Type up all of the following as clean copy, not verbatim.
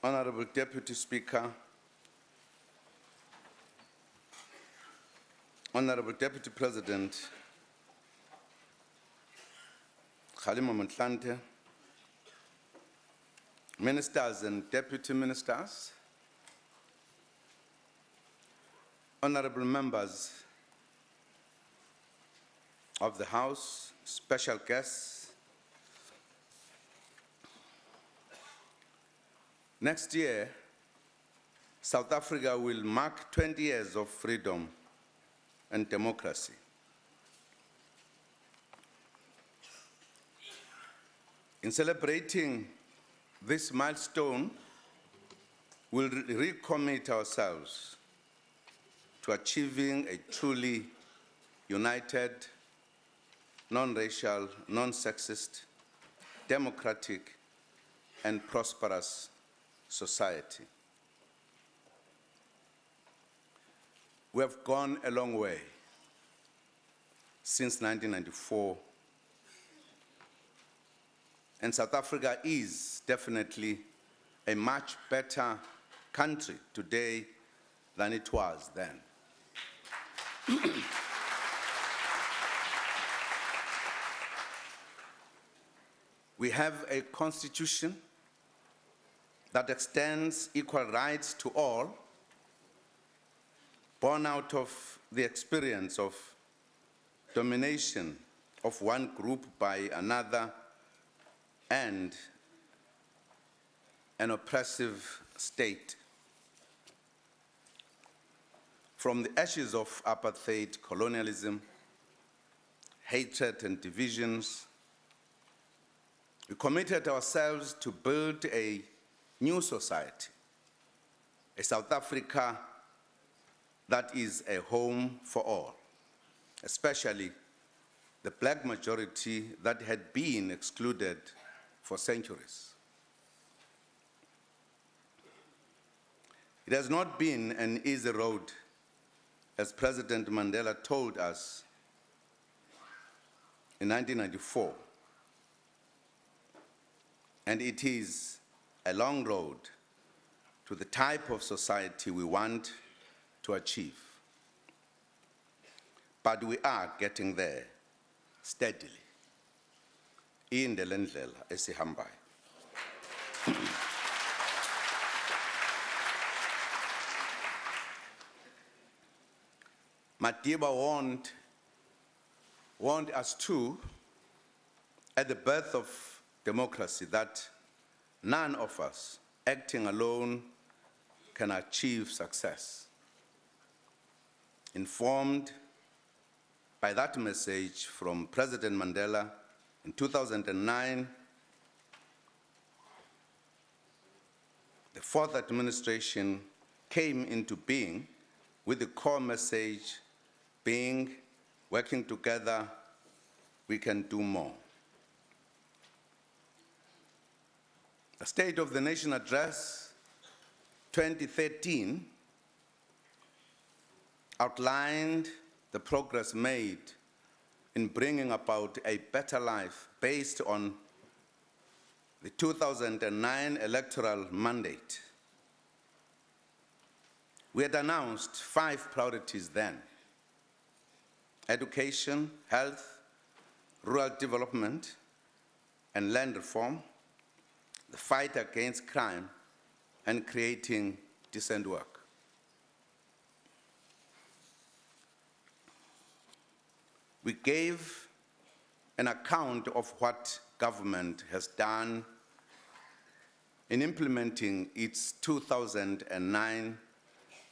Honorable Deputy Speaker, Honorable Deputy President Kgalema Motlanthe, Ministers and Deputy Ministers, Honorable Members of the House, special guests. Next year, South Africa will mark 20 years of freedom and democracy. In celebrating this milestone, we'll recommit ourselves to achieving a truly united, non-racial, non-sexist, democratic, and prosperous society. We have gone a long way since 1994, and South Africa is definitely a much better country today than it was then. We have a constitution that extends equal rights to all, born out of the experience of domination of one group by another and an oppressive state. From the ashes of apartheid, colonialism, hatred, and divisions, we committed ourselves to build a new society, a South Africa that is a home for all, especially the black majority that had been excluded for centuries. It has not been an easy road, as President Mandela told us in 1994, and it is a long road to the type of society we want to achieve. But we are getting there steadily. In the lendlela esihambayo. Madiba warned us too at the birth of democracy that none of us acting alone can achieve success. Informed by that message from President Mandela in 2009, the fourth administration came into being with the core message being, working together, we can do more. The State of the Nation Address 2013 outlined the progress made in bringing about a better life based on the 2009 electoral mandate. We had announced 5 priorities then: education, health, rural development, and land reform, the fight against crime, and creating decent work. We gave an account of what government has done in implementing its 2009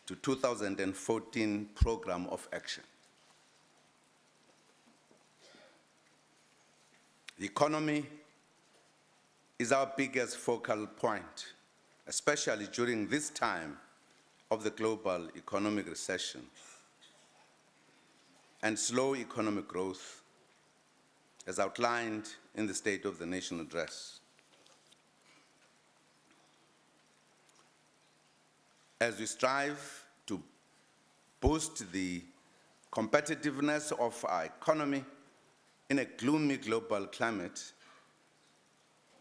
to 2014 program of action. The economy is our biggest focal point, especially during this time of the global economic recession and slow economic growth, as outlined in the State of the Nation Address. As we strive to boost the competitiveness of our economy in a gloomy global climate,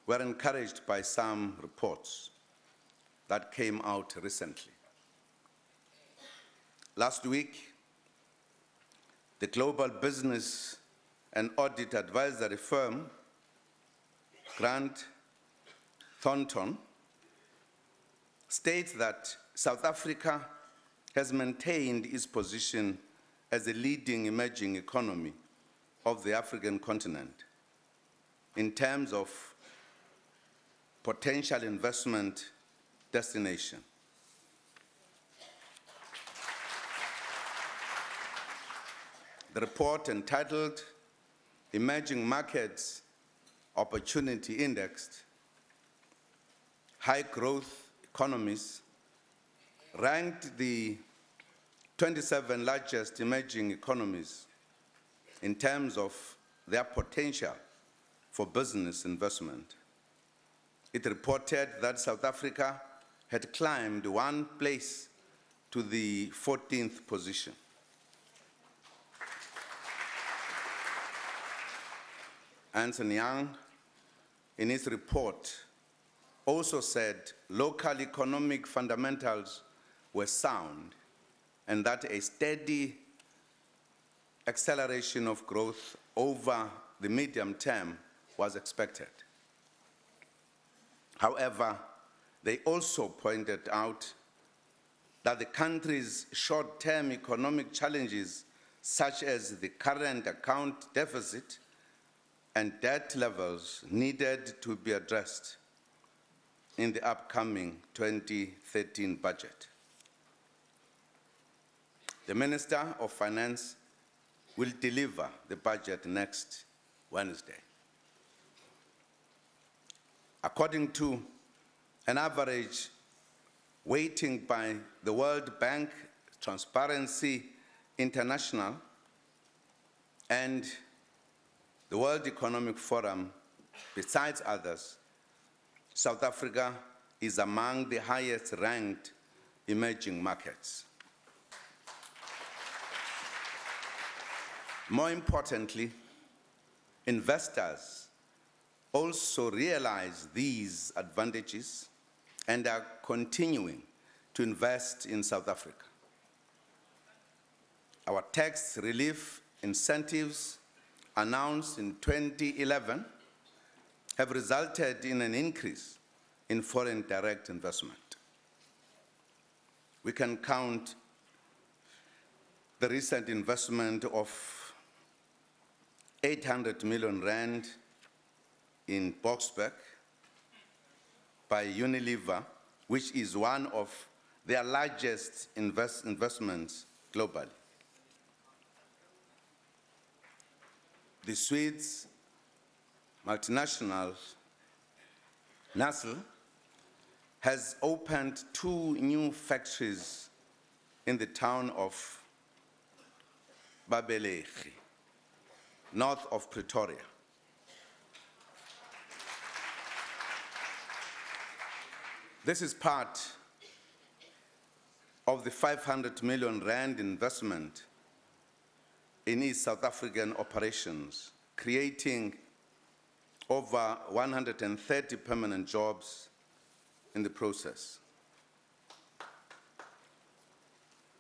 we're encouraged by some reports that came out recently. Last week, the global business and audit advisory firm, Grant Thornton, states that South Africa has maintained its position as a leading emerging economy of the African continent in terms of potential investment destination. The report, entitled Emerging Markets Opportunity Index, High Growth Economies, ranked the 27 largest emerging economies in terms of their potential for business investment. It reported that South Africa had climbed one place to the 14th position. Ernst & Young, in its report, also said local economic fundamentals were sound and that a steady acceleration of growth over the medium term was expected. However, they also pointed out that the country's short-term economic challenges, such as the current account deficit and debt levels, needed to be addressed in the upcoming 2013 budget. The Minister of Finance will deliver the budget next Wednesday. According to an average weighting by the World Bank, Transparency International, and the World Economic Forum, besides others, South Africa is among the highest ranked emerging markets. More importantly, investors also realize these advantages and are continuing to invest in South Africa. Our tax relief incentives announced in 2011 have resulted in an increase in foreign direct investment. We can count the recent investment of 800 million rand in Boksburg by Unilever, which is one of their largest investments globally. The Swedes multinational Nestle has opened 2 new factories in the town of Babelegi, north of Pretoria. This is part of the 500 million rand investment in its South African operations, creating over 130 permanent jobs in the process.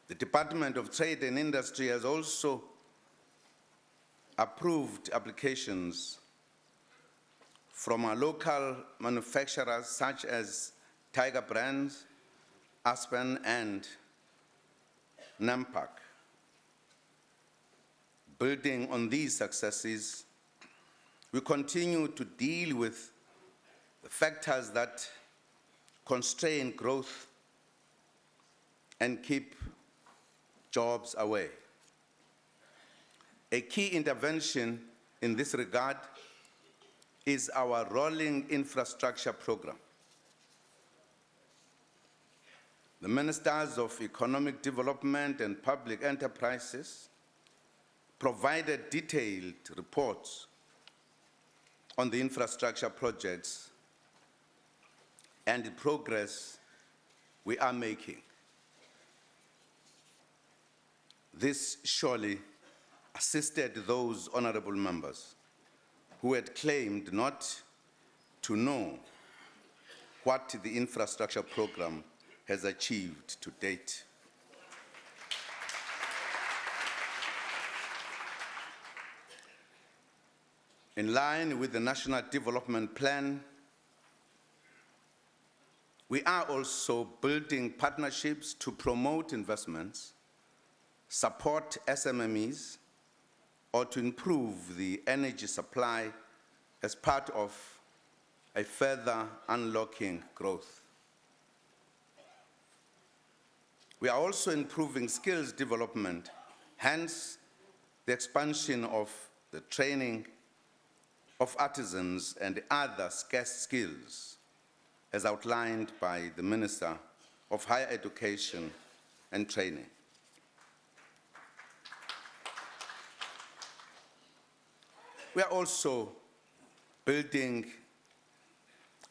The Department of Trade and Industry has also approved applications from our local manufacturers such as Tiger Brands, Aspen, and Nampak. Building on these successes, we continue to deal with the factors that constrain growth and keep jobs away. A key intervention in this regard is our rolling infrastructure program. The Ministers of Economic Development and Public Enterprises provided detailed reports on the infrastructure projects and the progress we are making. This surely assisted those honorable members who had claimed not to know what the infrastructure program has achieved to date. In line with the National Development Plan, we are also building partnerships to promote investments, support SMMEs, or to improve the energy supply as part of a further unlocking growth. We are also improving skills development, hence the expansion of the training of artisans and other scarce skills, as outlined by the Minister of Higher Education and Training. We are also building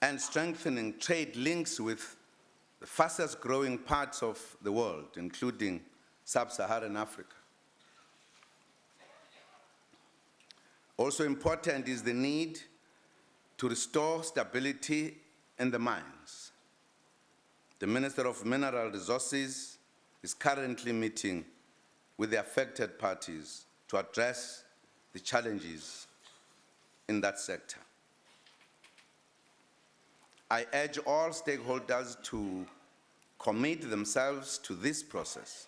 and strengthening trade links with the fastest growing parts of the world, including sub-Saharan Africa. Also important is the need to restore stability in the mines. The Minister of Mineral Resources is currently meeting with the affected parties to address the challenges in that sector. I urge all stakeholders to commit themselves to this process.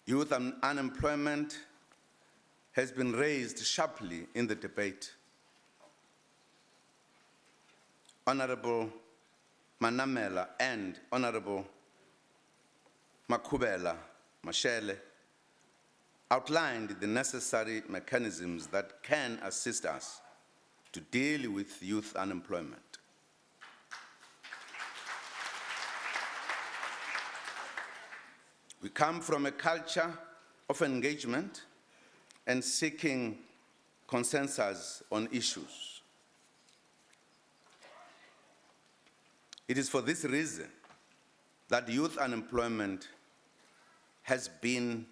Youth unemployment has been raised sharply in the debate. Honorable Manamela and Honorable Makubela Mashele outlined the necessary mechanisms that can assist us to deal with youth unemployment. We come from a culture of engagement and seeking consensus on issues. It is for this reason that youth unemployment has been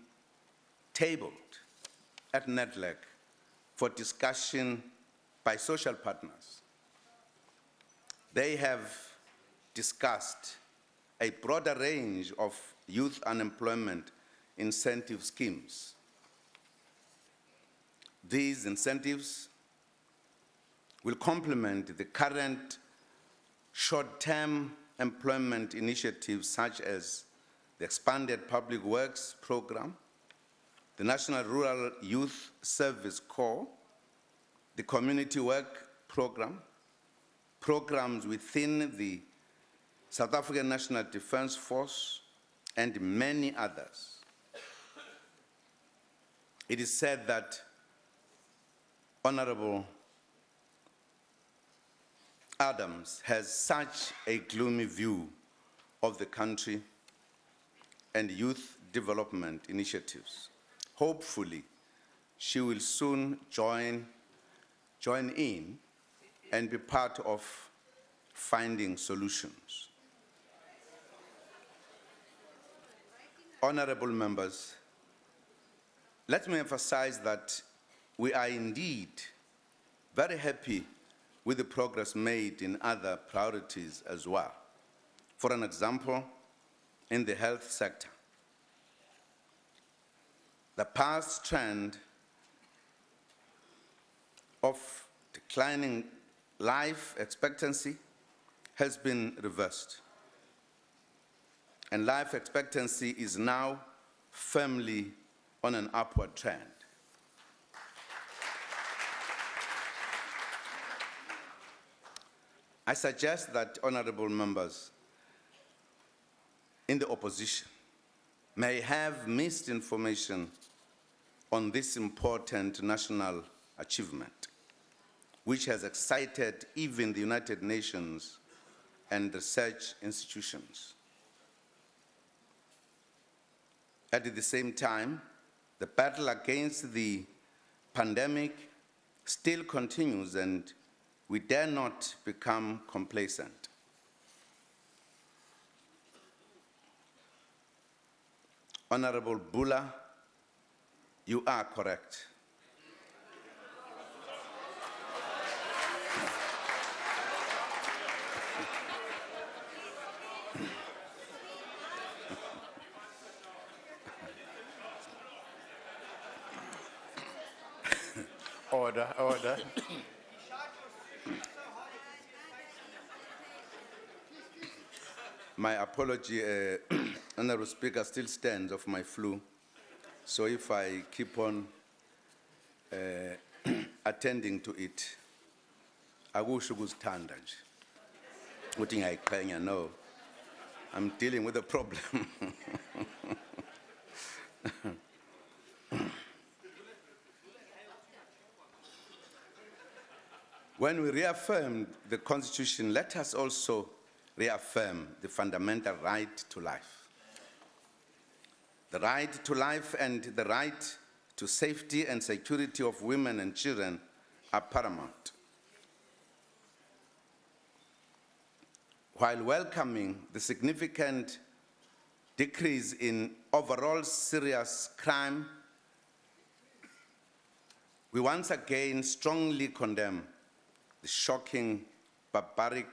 tabled at NEDLAC for discussion by social partners. They have discussed a broader range of youth unemployment incentive schemes. These incentives will complement the current short-term employment initiatives such as the expanded Public Works Program, the National Rural Youth Service Corps, the Community Work Program, programs within the South African National Defence Force, and many others. It is said that Honorable Adams has such a gloomy view of the country and youth development initiatives. Hopefully, she will soon join in and be part of finding solutions. Honorable members, let me emphasize that we are indeed very happy with the progress made in other priorities as well. For an example, in the health sector, the past trend of declining life expectancy has been reversed, and life expectancy is now firmly on an upward trend. I suggest that honorable members in the opposition may have missed information on this important national achievement, which has excited even the United Nations and research institutions. At the same time, the battle against the pandemic still continues, and we dare not become complacent. Honorable Bula, you are correct. Order, order. My apology, Honorable Speaker, still stands of my flu. So if I keep on attending to it, akusho ukuzithanda nje. Uthi ngiyayiqhenya, no. I'm dealing with a problem. When we reaffirm the Constitution, let us also reaffirm the fundamental right to life. The right to life and the right to safety and security of women and children are paramount. While welcoming the significant decrease in overall serious crime, we once again strongly condemn the shocking, barbaric,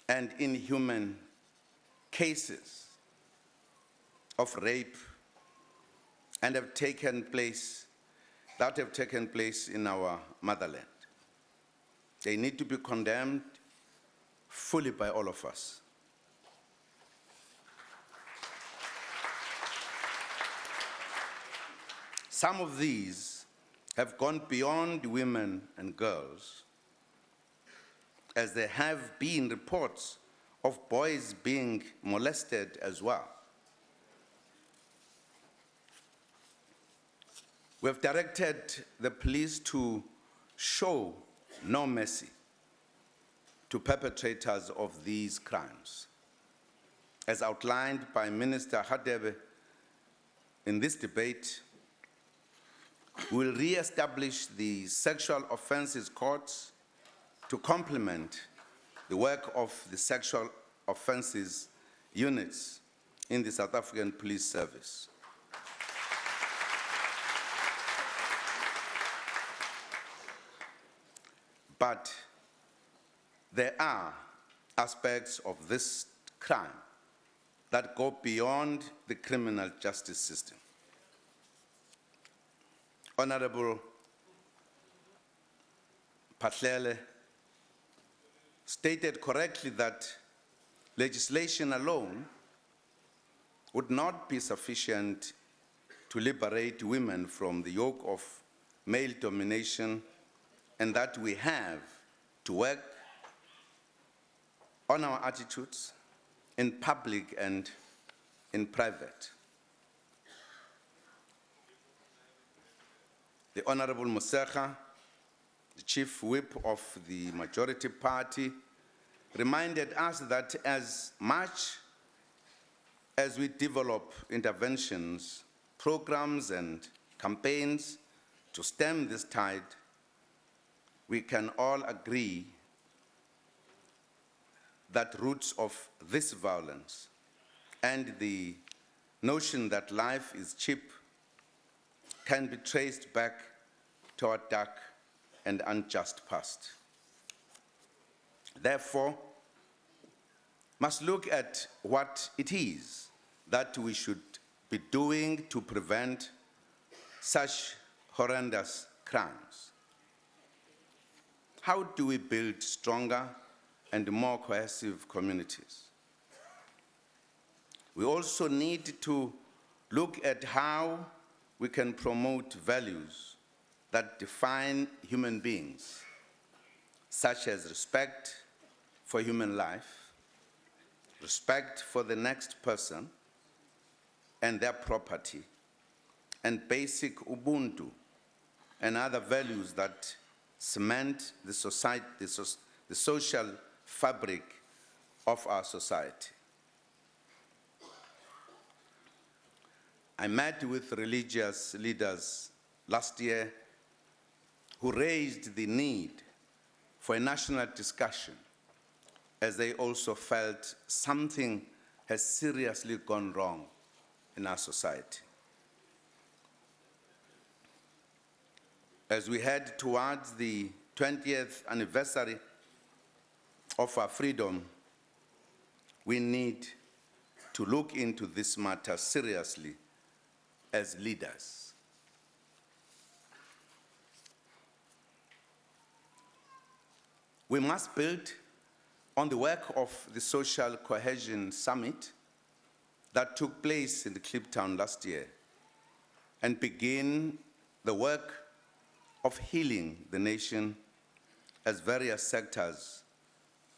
and inhuman cases of rape that have taken place in our motherland. They need to be condemned fully by all of us. Some of these have gone beyond women and girls, as there have been reports of boys being molested as well. We have directed the police to show no mercy to perpetrators of these crimes. As outlined by Minister Hadebe in this debate, we will re-establish the sexual offences courts to complement the work of the sexual offences units in the South African Police Service. But there are aspects of this crime that go beyond the criminal justice system. Honorable Patlele stated correctly that legislation alone would not be sufficient to liberate women from the yoke of male domination, and that we have to work on our attitudes in public and in private. The Honorable Moseka, the Chief Whip of the majority party, reminded us that as much as we develop interventions, programs, and campaigns to stem this tide, we can all agree that roots of this violence and the notion that life is cheap can be traced back to our dark and unjust past. Therefore, must look at what it is that we should be doing to prevent such horrendous crimes. How do we build stronger and more cohesive communities? We also need to look at how we can promote values that define human beings, such as respect for human life, respect for the next person and their property, and basic Ubuntu and other values that cement the social fabric of our society. I met with religious leaders last year who raised the need for a national discussion, as they also felt something has seriously gone wrong in our society. As we head towards the 20th anniversary of our freedom, we need to look into this matter seriously as leaders. We must build on the work of the Social Cohesion Summit that took place in Kliptown last year and begin the work of healing the nation as various sectors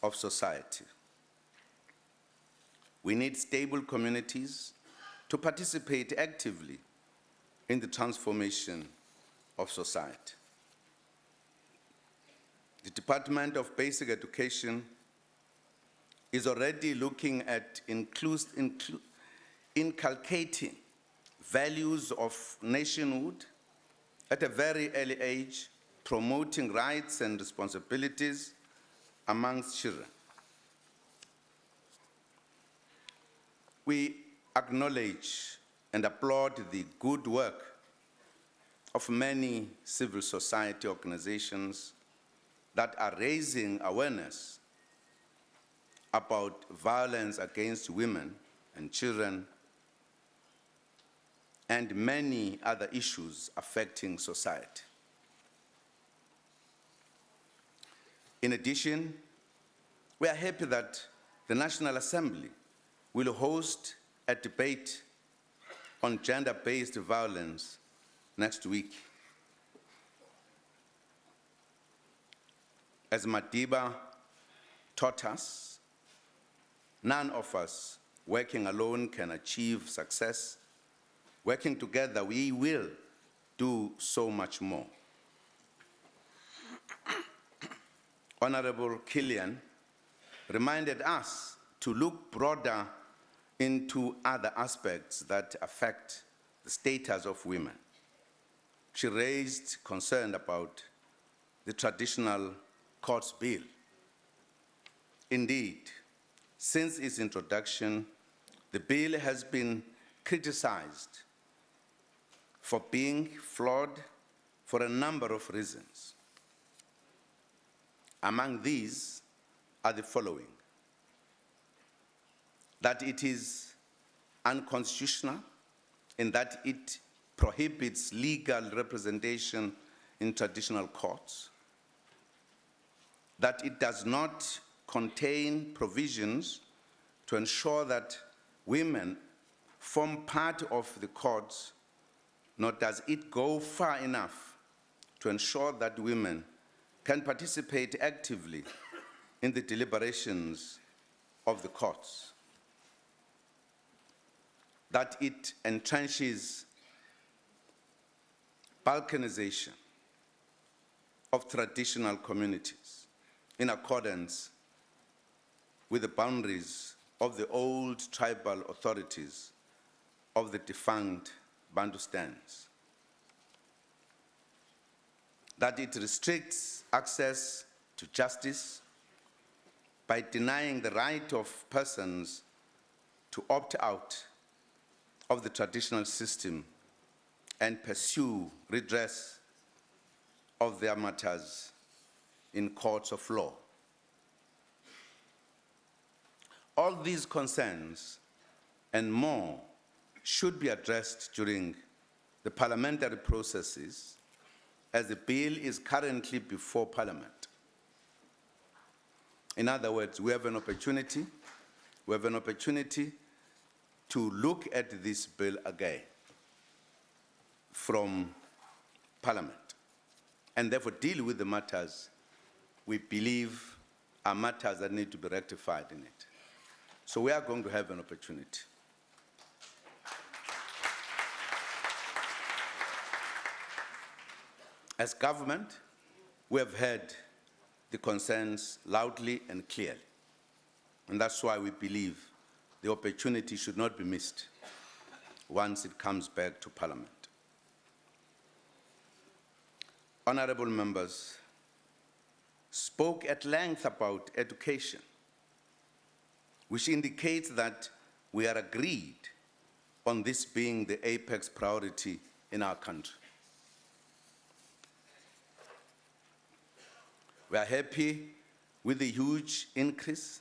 of society. We need stable communities to participate actively in the transformation of society. The Department of Basic Education is already looking at inculcating values of nationhood at a very early age, promoting rights and responsibilities amongst children. We acknowledge and applaud the good work of many civil society organizations that are raising awareness about violence against women and children and many other issues affecting society. In addition, we are happy that the National Assembly will host a debate on gender-based violence next week. As Madiba taught us, none of us working alone can achieve success. Working together, we will do so much more. Honorable Killian reminded us to look broader into other aspects that affect the status of women. She raised concern about the traditional courts bill. Indeed, since its introduction, the bill has been criticized for being flawed for a number of reasons. Among these are the following: that it is unconstitutional in that it prohibits legal representation in traditional courts, that it does not contain provisions to ensure that women form part of the courts, nor does it go far enough to ensure that women can participate actively in the deliberations of the courts, that it entrenches balkanization of traditional communities in accordance with the boundaries of the old tribal authorities of the defunct Bantustans, that it restricts access to justice by denying the right of persons to opt out of the traditional system and pursue redress of their matters in courts of law. All these concerns and more should be addressed during the parliamentary processes, as the bill is currently before Parliament. In other words, we have an opportunity to look at this bill again from Parliament, and therefore deal with the matters we believe are matters that need to be rectified in it. So we are going to have an opportunity. As government, we have heard the concerns loudly and clearly, and that's why we believe the opportunity should not be missed once it comes back to Parliament. Honorable members spoke at length about education, which indicates that we are agreed on this being the apex priority in our country. We are happy with a huge increase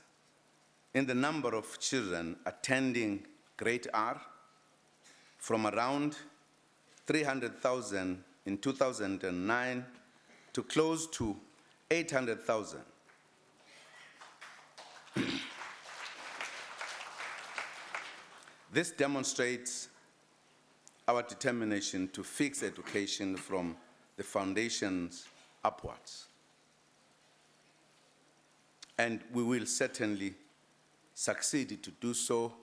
in the number of children attending grade R from around 300,000 in 2009 to close to 800,000. This demonstrates our determination to fix education from the foundations upwards. And we will certainly succeed to do so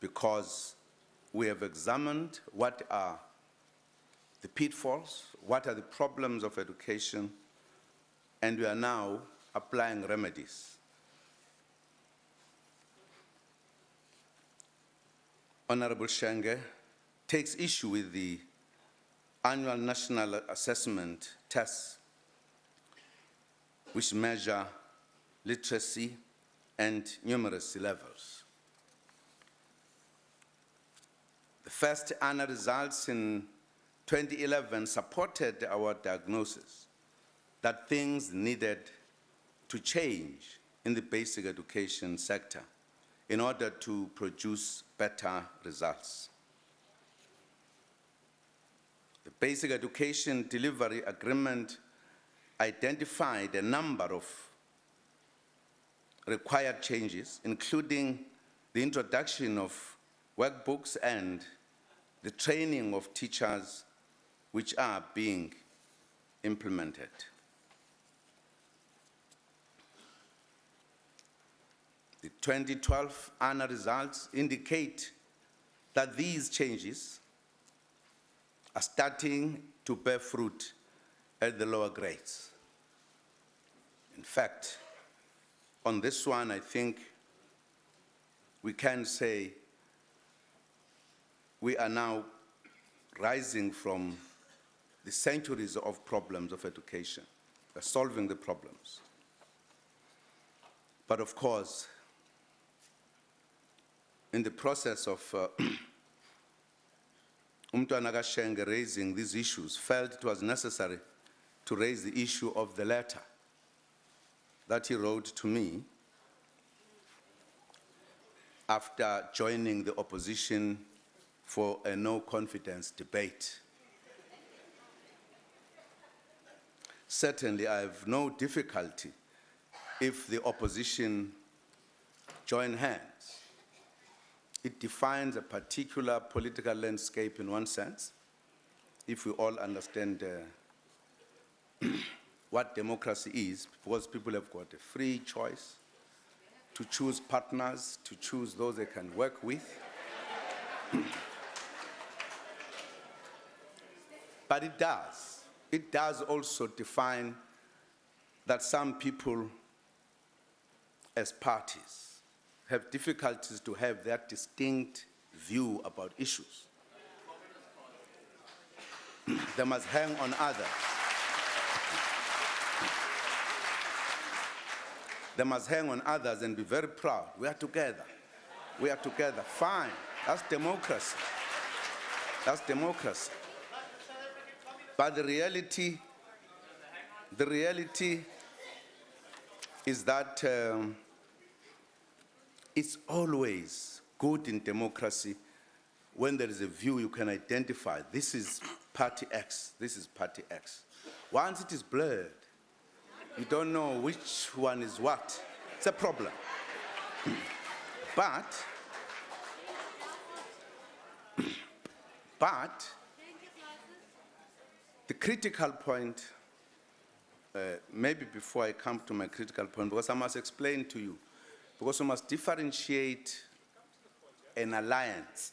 because we have examined what are the pitfalls, what are the problems of education, and we are now applying remedies. Honorable Shenge takes issue with the annual national assessment tests, which measure literacy and numeracy levels. The first annual results in 2011 supported our diagnosis that things needed to change in the basic education sector in order to produce better results. The Basic Education Delivery Agreement identified a number of required changes, including the introduction of workbooks and the training of teachers, which are being implemented. The 2012 annual results indicate that these changes are starting to bear fruit at the lower grades. In fact, on this one, I think we can say we are now rising from the centuries of problems of education. We're solving the problems. But of course, in the process of Umntwana kaShenge raising these issues, felt it was necessary to raise the issue of the letter that he wrote to me after joining the opposition for a no-confidence debate. Certainly, I have no difficulty if the opposition join hands. It defines a particular political landscape in one sense, if we all understand what democracy is, because people have got a free choice to choose partners, to choose those they can work with. But it does also define that some people as parties have difficulties to have that distinct view about issues. They must hang on others. They must hang on others and be very proud. We are together. We are together. Fine. That's democracy. That's democracy. But the reality is that it's always good in democracy when there is a view you can identify. This is party X, this is party X. Once it is blurred, you don't know which one is what. It's a problem. But the critical point, maybe before I come to my critical point, because I must explain to you, because we must differentiate an alliance,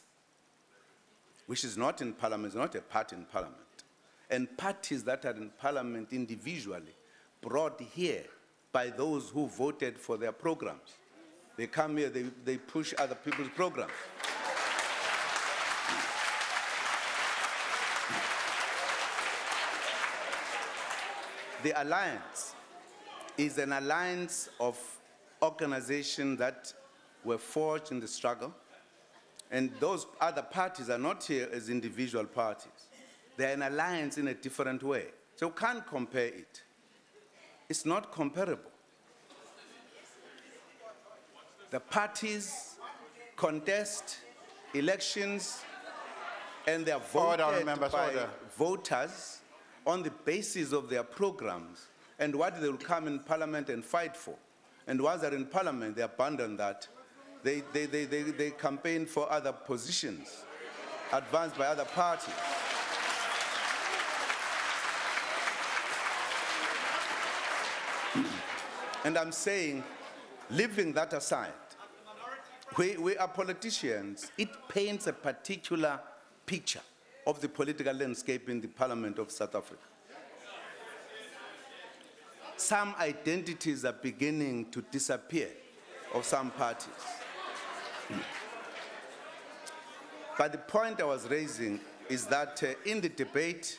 which is not in parliament, is not a party in parliament, and parties that are in parliament individually, brought here by those who voted for their programs. They come here, they push other people's programs. The alliance is an alliance of organizations that were forged in the struggle, and those other parties are not here as individual parties. They're an alliance in a different way. So you can't compare it. It's not comparable. the parties contest elections and they are Order, voted members, by order. voters on the basis of their programs and what they will come in parliament and fight for. And once they're in parliament, they abandon that. They campaign for other positions advanced by other parties. And I'm saying, leaving that aside, we are politicians. It paints a particular picture of the political landscape in the Parliament of South Africa. Some identities are beginning to disappear of some parties. But the point I was raising is that in the debate,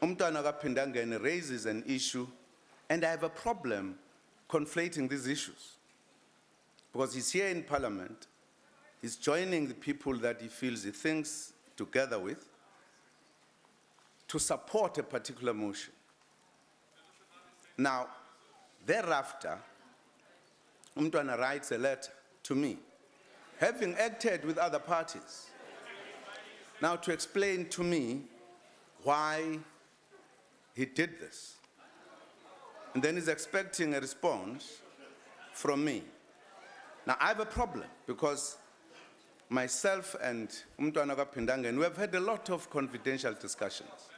Umntwana kaPhindangene raises an issue, and I have a problem conflating these issues. Because he's here in Parliament, he's joining the people that he feels he thinks together with to support a particular motion. Now, thereafter, Umntwana writes a letter to me, having acted with other parties, now to explain to me why he did this. And then he's expecting a response from me. Now, I have a problem because myself and Umntwana kaPhindangene, we have had a lot of confidential discussions.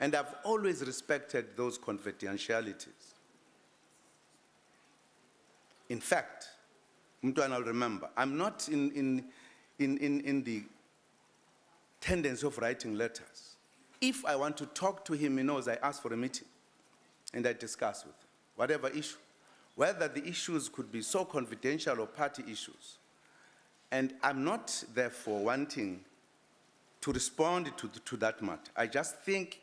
And I've always respected those confidentialities. In fact, Umntwana will remember, I'm not in the tendency of writing letters. If I want to talk to him, he knows I ask for a meeting and I discuss with him, whatever issue, whether the issues could be so confidential or party issues. And I'm not, therefore, wanting to respond to that matter. I just think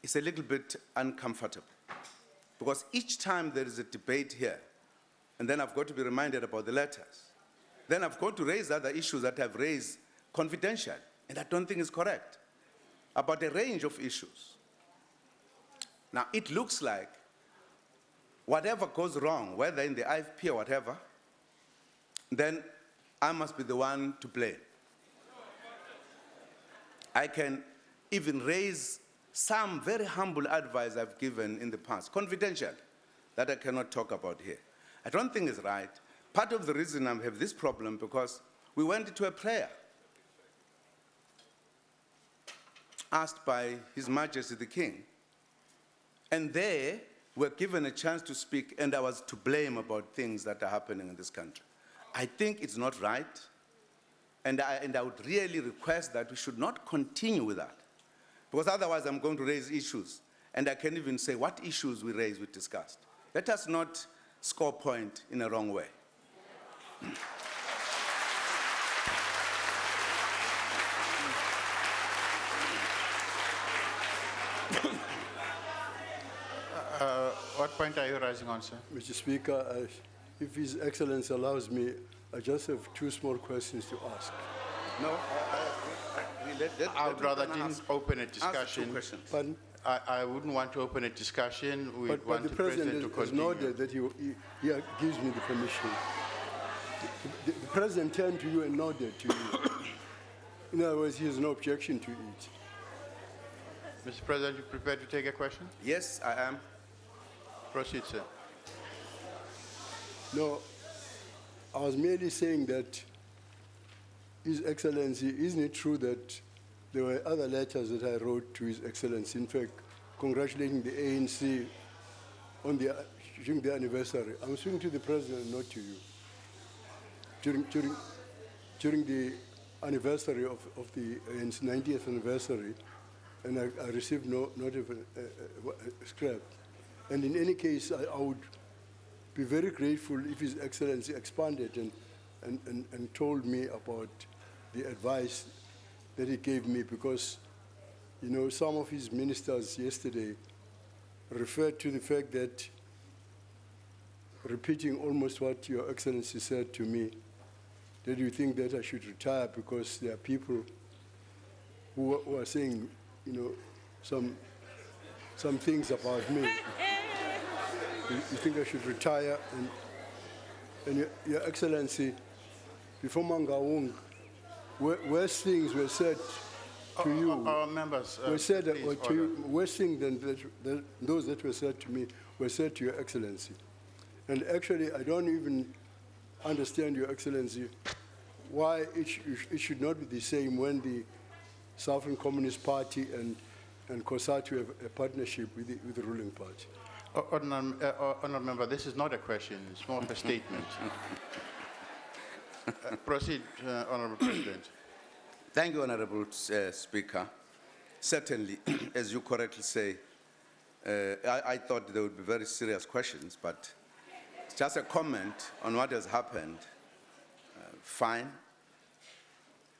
it's a little bit uncomfortable because each time there is a debate here, and then I've got to be reminded about the letters, then I've got to raise other issues that I've raised confidentially, and I don't think it's correct, about a range of issues. Now, it looks like whatever goes wrong, whether in the IFP or whatever, then I must be the one to blame. I can even raise some very humble advice I've given in the past, confidential, that I cannot talk about here. I don't think it's right. Part of the reason I have this problem because we went to a prayer asked by His Majesty the King, and they were given a chance to speak, and I was to blame about things that are happening in this country. I think it's not right, and I would really request that we should not continue with that, because otherwise I'm going to raise issues, and I can't even say what issues we raised, we discussed. Let us not score point in a wrong way. What point are you raising on, sir? Mr. Speaker, if His Excellency allows me, I just have two small questions to ask. No, I would rather didn't open a ask two discussion. questions. Pardon? I wouldn't want to open a discussion. We But want the the President to President has continue. noted that he gives me the permission. The President turned to you and nodded to you. In other words, he has no objection to it. Mr. President, you prepared to take a question? Yes, I am. Proceed, sir. No, I was merely saying that His Excellency, isn't it true that there were other letters that I wrote to His Excellency, in fact, congratulating the ANC on during the anniversary? I'm speaking to the President, not to you. During the anniversary of the ANC 90th anniversary, and I received not even a scrap. And in any case, I would be very grateful if His Excellency expanded and told me about the advice that he gave me, because, you know, some of his ministers yesterday referred to the fact that, repeating almost what Your Excellency said to me, that you think that I should retire because there are people who are saying, you know, some things about me. you think I should retire, and Your Excellency, before Mangaung, worse things were said to you. Our members, Were said please, or to order. you, worse things than those that were said to me were said to Your Excellency. And actually, I don't even understand, Your Excellency, why it should not be the same when the South African Communist Party and COSATU have a partnership with the ruling party. Honourable member, this is not a question, it's more of a statement. Proceed, Honourable President. Thank you, Honourable Speaker. Certainly, as you correctly say, I thought there would be very serious questions, but it's just a comment on what has happened. Fine.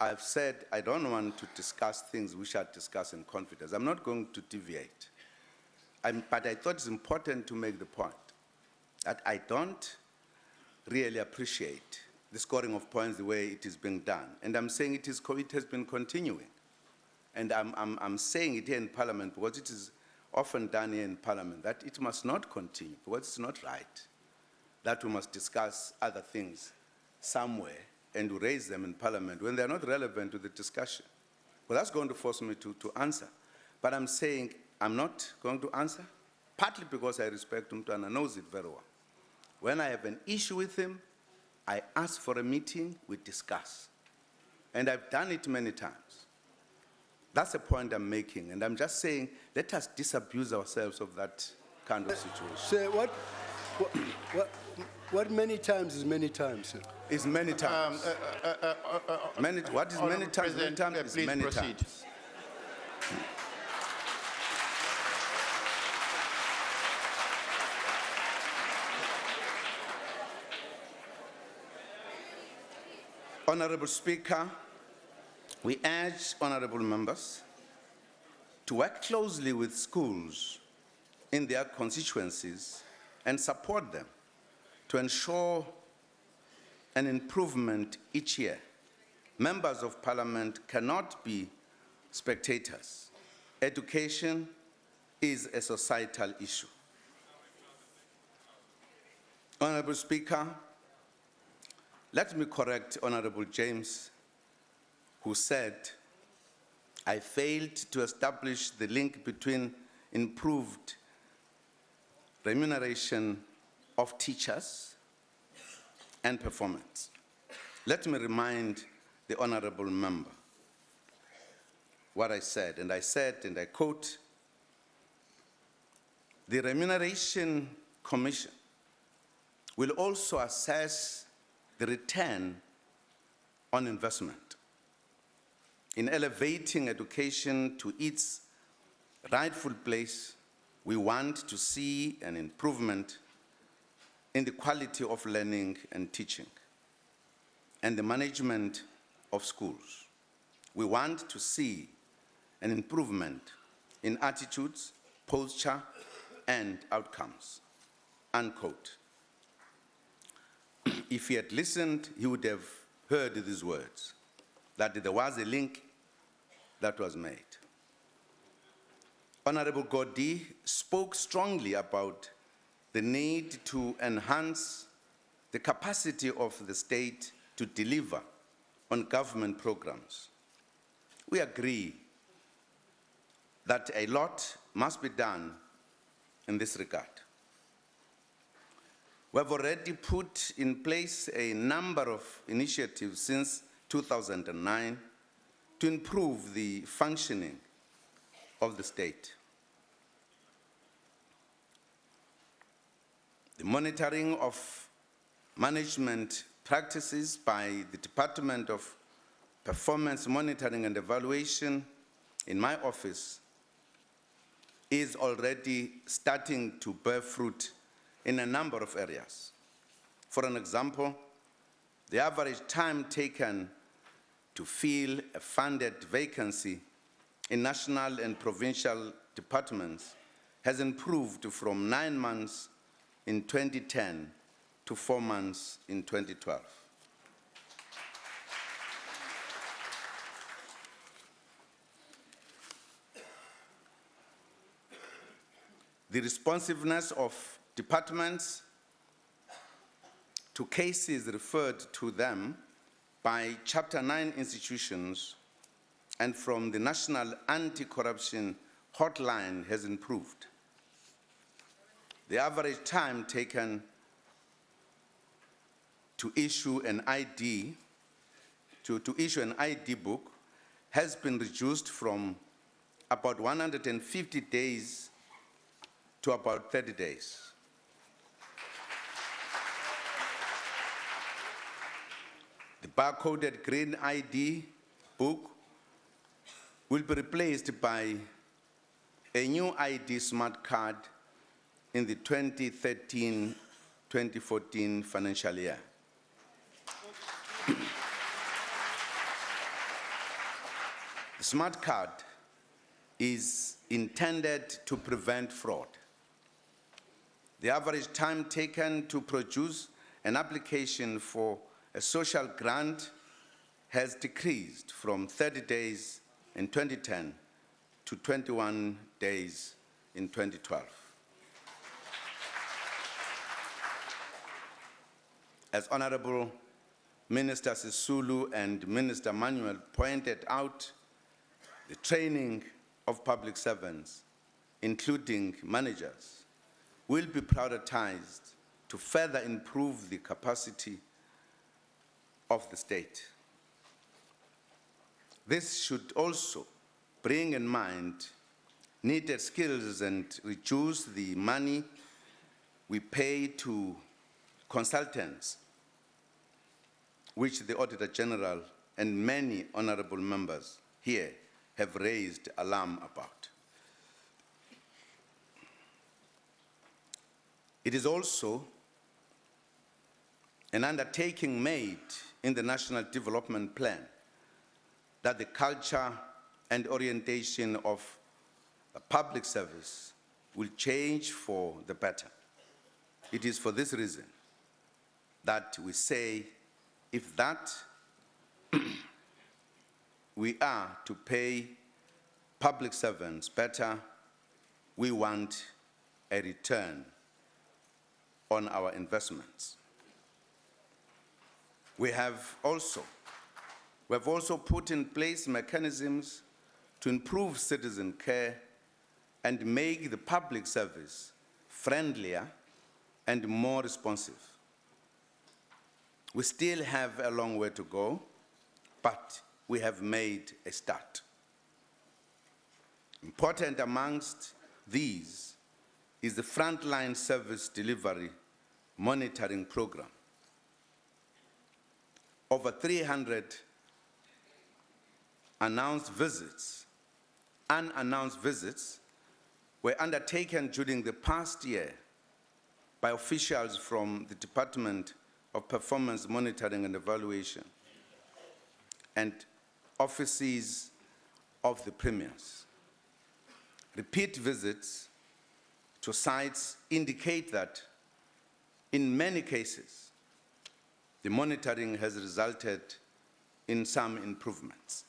I've said I don't want to discuss things we shall discuss in confidence. I'm not going to deviate. But I thought it's important to make the point that I don't really appreciate the scoring of points the way it is being done. And I'm saying it has been continuing. And I'm saying it here in Parliament because it is often done here in Parliament that it must not continue because it's not right that we must discuss other things somewhere and raise them in Parliament when they're not relevant to the discussion. Well, that's going to force me to answer. But I'm saying I'm not going to answer, partly because I respect him and knows it very well. When I have an issue with him, I ask for a meeting, we discuss. And I've done it many times. That's the point I'm making. And I'm just saying, let us disabuse ourselves of that kind of situation. Say, what many times is many times, sir? It's many times. What is many times? Many times is please many proceed. times. Honourable Speaker, we urge honourable members to work closely with schools in their constituencies and support them to ensure an improvement each year. Members of Parliament cannot be spectators. Education is a societal issue. Honourable Speaker, let me correct Honourable James, who said, I failed to establish the link between improved remuneration of teachers and performance. Let me remind the honourable member what I said, and I quote, the Remuneration Commission will also assess the return on investment in elevating education to its rightful place. We want to see an improvement in the quality of learning and teaching and the management of schools. We want to see an improvement in attitudes, posture, and outcomes, unquote. If he had listened, he would have heard these words, that there was a link that was made. Honourable Godi spoke strongly about the need to enhance the capacity of the state to deliver on government programs. We agree that a lot must be done in this regard. We have already put in place a number of initiatives since 2009 to improve the functioning of the state. The monitoring of management practices by the Department of Performance Monitoring and Evaluation in my office is already starting to bear fruit in a number of areas. For an example, the average time taken to fill a funded vacancy in national and provincial departments has improved from 9 months in 2010 to 4 months in 2012. The responsiveness of departments to cases referred to them by Chapter 9 institutions and from the National Anti-Corruption Hotline has improved. The average time taken to issue an ID, to issue an ID book has been reduced from about 150 days to about 30 days. The barcoded green ID book will be replaced by a new ID smart card in the 2013-2014 financial year. The smart card is intended to prevent fraud. The average time taken to produce an application for a social grant has decreased from 30 days in 2010 to 21 days in 2012. As Honorable Minister Sisulu and Minister Manuel pointed out, the training of public servants, including managers, will be prioritized to further improve the capacity of the state. This should also bring in mind needed skills and reduce the money we pay to consultants, which the Auditor General and many honorable members here have raised alarm about. It is also an undertaking made in the National Development Plan that the culture and orientation of the public service will change for the better. It is for this reason that we say, if that we are to pay public servants better, we want a return on our investments. We have also put in place mechanisms to improve citizen care and make the public service friendlier and more responsive. We still have a long way to go, but we have made a start. Important amongst these is the Frontline Service Delivery Monitoring Program. Over 300 unannounced visits were undertaken during the past year by officials from the Department of Performance Monitoring and Evaluation and offices of the premiers. Repeat visits to sites indicate that in many cases, the monitoring has resulted in some improvements.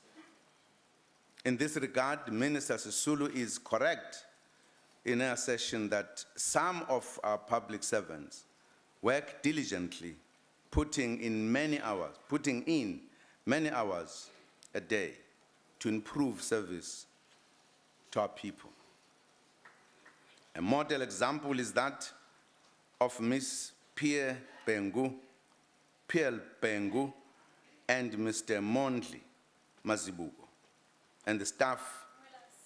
In this regard, Minister Sisulu is correct in her assertion that some of our public servants work diligently, putting in many hours a day to improve service to our people. A model example is that of Ms. Pierre Bengu and Mr. Mondli Mazibuko and the staff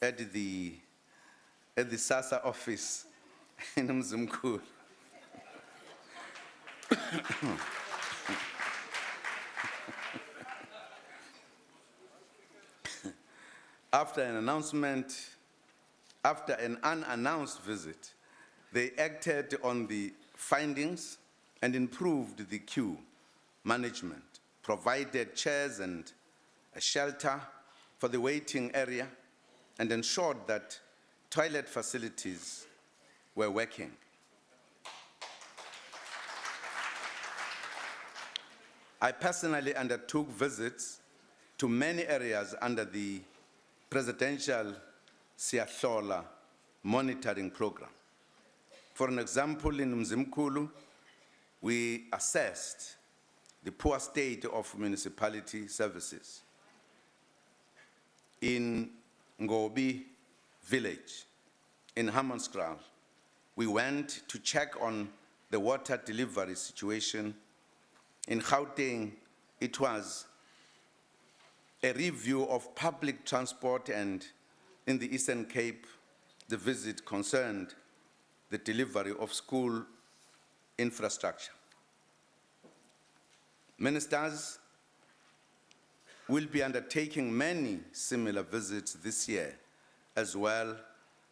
at the SASA office in Mzimkhulu. After an unannounced visit, they acted on the findings and improved the queue management, provided chairs and a shelter for the waiting area, and ensured that toilet facilities were working. I personally undertook visits to many areas under the Presidential Siahlola monitoring program. For an example, in Mzimkulu, we assessed the poor state of municipality services. In Ngobi village, in Hammanskraal, we went to check on the water delivery situation. In Gauteng, it was a review of public transport, and in the Eastern Cape, the visit concerned the delivery of school infrastructure. Ministers will be undertaking many similar visits this year as well,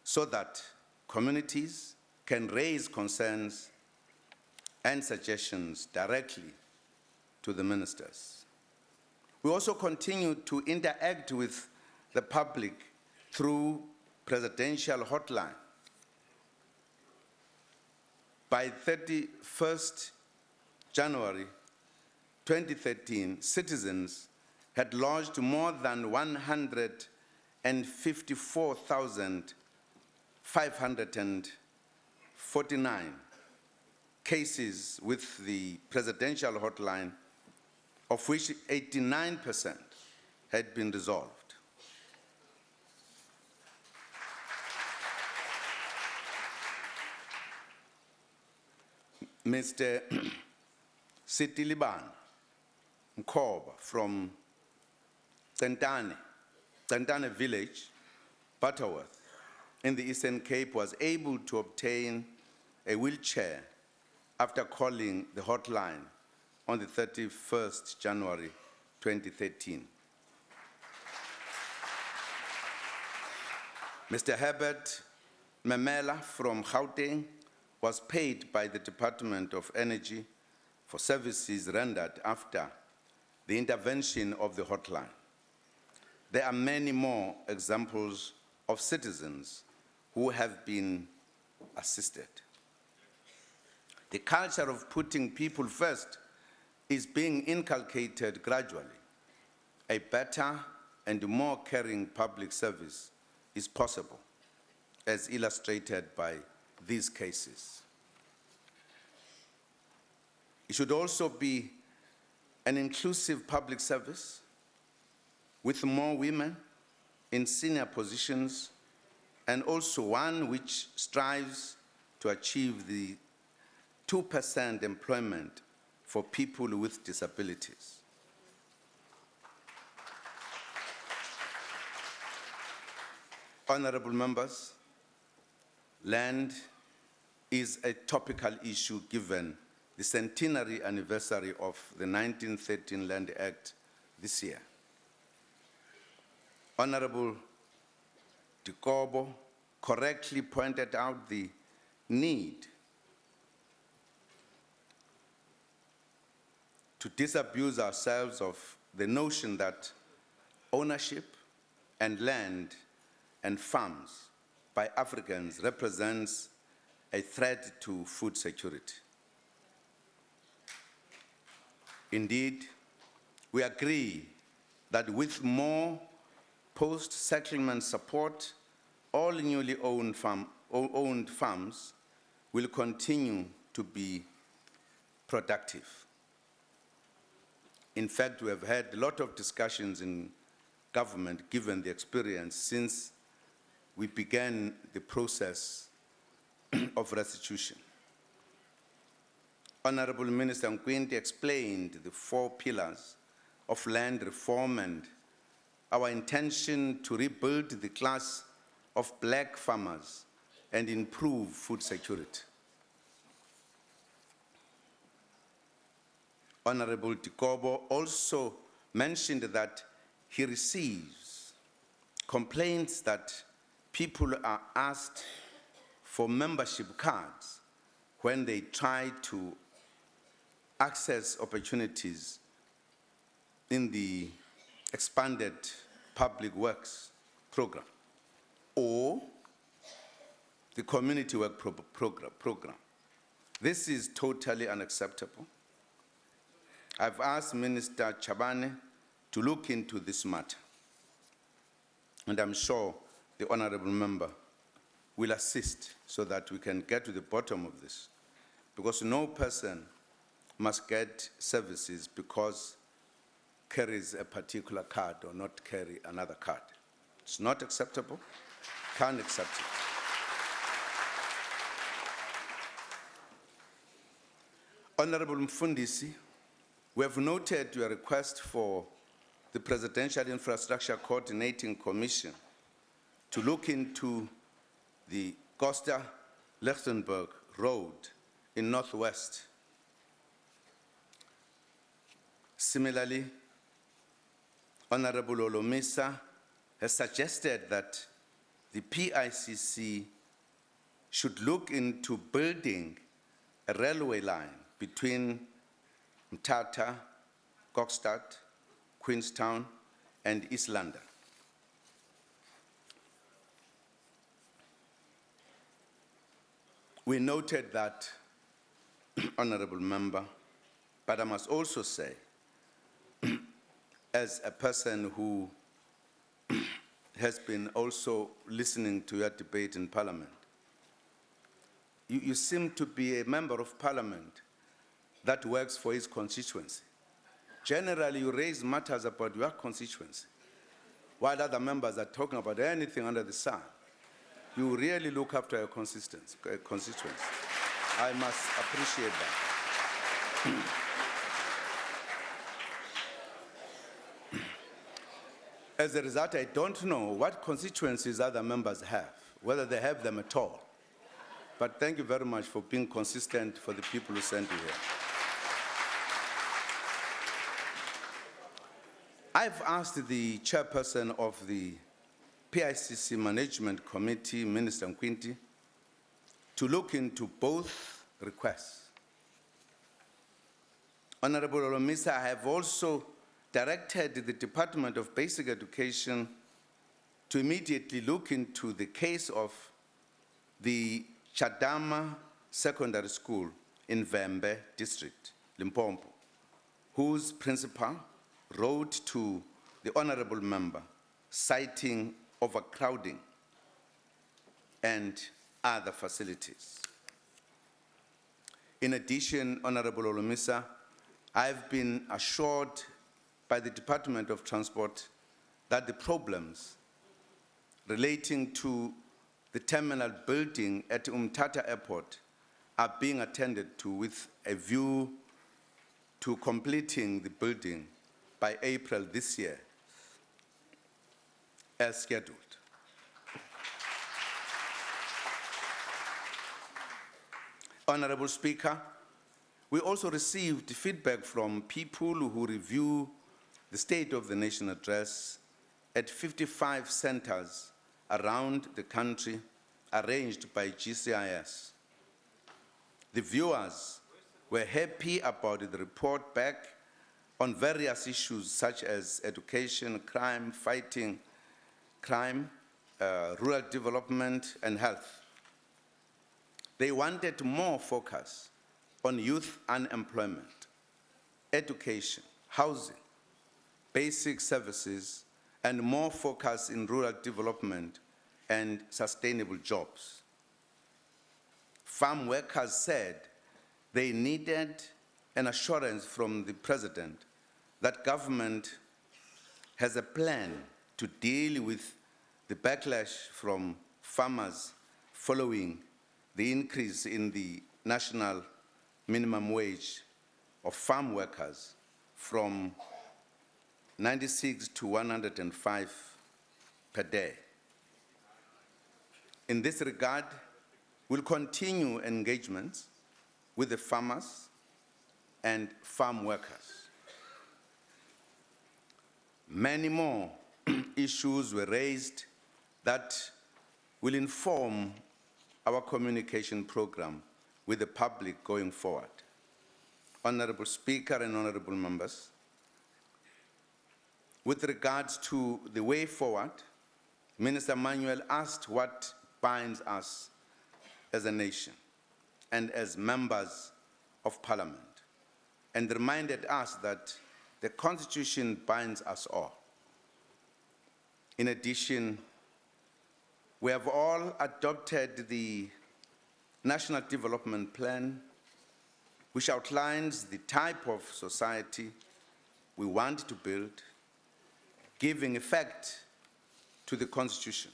so that communities can raise concerns and suggestions directly to the ministers. We also continue to interact with the public through presidential hotline. By 31st January 2013, citizens had lodged more than 154,549 cases with the presidential hotline, of which 89% had been resolved. Mr. Sitiliban Mkoba from Tentane village, Butterworth, in the Eastern Cape, was able to obtain a wheelchair after calling the hotline on the 31st January 2013. Mr. Herbert Memela from Gauteng was paid by the Department of Energy for services rendered after the intervention of the hotline. There are many more examples of citizens who have been assisted. The culture of putting people first is being inculcated gradually. A better and more caring public service is possible, as illustrated by these cases. It should also be an inclusive public service with more women in senior positions, and also one which strives to achieve the 2% employment for people with disabilities. Honorable members, land is a topical issue given the centenary anniversary of the 1913 Land Act this year. Honorable Dikobo correctly pointed out the need to disabuse ourselves of the notion that ownership and land and farms by Africans represents a threat to food security. Indeed, we agree that with more post-settlement support, all newly owned farms will continue to be productive. In fact, we have had a lot of discussions in government, given the experience since we began the process of restitution. Honorable Minister Nkwinti explained the 4 pillars of land reform and our intention to rebuild the class of black farmers and improve food security. Honorable Dikobo also mentioned that he receives complaints that people are asked for membership cards when they try to access opportunities in the expanded public works program or the community work program. This is totally unacceptable. I've asked Minister Chabane to look into this matter, and I'm sure the honorable member will assist so that we can get to the bottom of this. Because no person must get services because carries a particular card or not carry another card. It's not acceptable, can't accept it. Honorable Mfundisi, we have noted your request for the Presidential Infrastructure Coordinating Commission to look into the Costa-Lichtenberg Road in Northwest. Similarly, Honorable Olomisa has suggested that the PICC should look into building a railway line between Mthatha, Kokstad, Queenstown, and East London. We noted that, Honorable Member, but I must also say, as a person who has been also listening to your debate in Parliament, you seem to be a member of Parliament that works for his constituency. Generally, you raise matters about your constituency, while other members are talking about anything under the sun. You really look after your constituency. I must appreciate that. As a result, I don't know what constituencies other members have, whether they have them at all. But thank you very much for being consistent for the people who sent you here. I've asked the chairperson of the PICC Management Committee, Minister Nkwinti, to look into both requests. Honorable Olomisa, I have also directed the Department of Basic Education to immediately look into the case of the Chadama Secondary School in Vembe District, Limpopo, whose principal wrote to the honorable member citing overcrowding and other facilities. In addition, Honorable Olomisa, I've been assured by the Department of Transport that the problems relating to the terminal building at Mthatha Airport are being attended to with a view to completing the building by April this year, as scheduled. Honorable Speaker, we also received feedback from people who review the State of the Nation address at 55 centers around the country arranged by GCIS. The viewers were happy about the report back on various issues such as education, crime, fighting crime, rural development, and health. They wanted more focus on youth unemployment, education, housing, basic services, and more focus in rural development and sustainable jobs. Farm workers said they needed an assurance from the President that government has a plan to deal with the backlash from farmers following the increase in the national minimum wage of farm workers from 96 to 105 per day. In this regard, we'll continue engagements with the farmers and farm workers. Many more issues were raised that will inform our communication program with the public going forward. Honorable Speaker and honorable members, with regards to the way forward, Minister Manuel asked what binds us as a nation and as members of Parliament, and reminded us that the Constitution binds us all. In addition, We have all adopted the National Development Plan, which outlines the type of society we want to build, giving effect to the Constitution.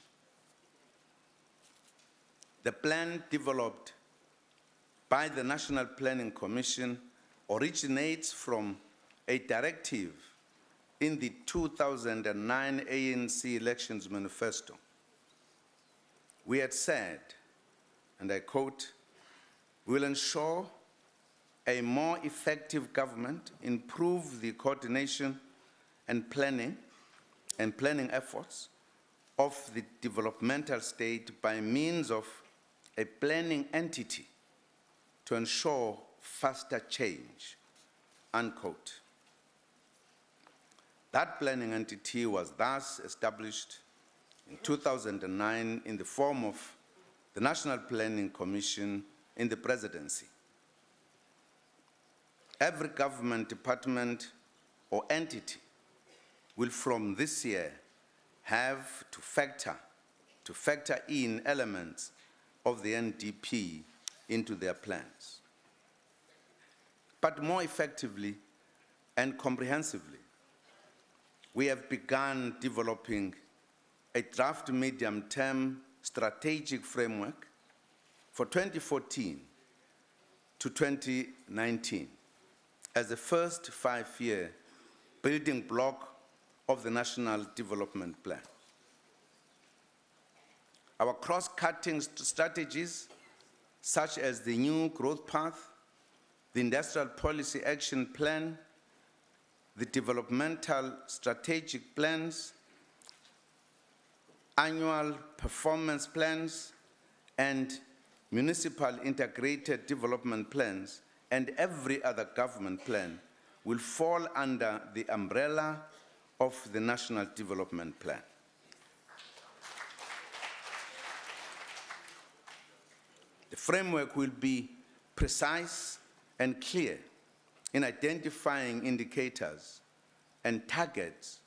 The plan developed by the National Planning Commission originates from a directive in the 2009 ANC Elections Manifesto. We had said, and I quote, "We will ensure a more effective government, improve the coordination and planning efforts of the developmental state by means of a planning entity to ensure faster change," unquote. That planning entity was thus established in 2009 in the form of the National Planning Commission in the Presidency. Every government department or entity will from this year have to factor in elements of the NDP into their plans. But more effectively and comprehensively, we have begun developing a draft medium-term strategic framework for 2014 to 2019 as the first 5-year building block of the National Development Plan. Our cross-cutting strategies, such as the new growth path, the Industrial Policy Action Plan, the developmental strategic plans, annual performance plans, and municipal integrated development plans, and every other government plan will fall under the umbrella of the National Development Plan. The framework will be precise and clear in identifying indicators and targets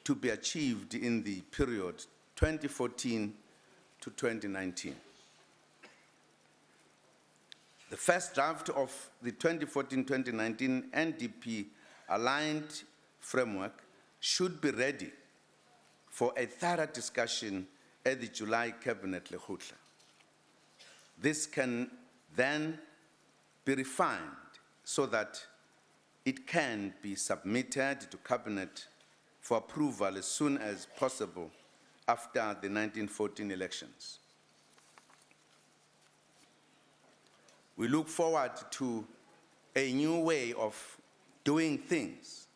to be achieved in the period 2014 to 2019. The first draft of the 2014-2019 NDP aligned framework should be ready for a thorough discussion at the July Cabinet Lekgotla. This can then be refined so that it can be submitted to Cabinet for approval as soon as possible after the 1914 elections. We look forward to a new way of doing things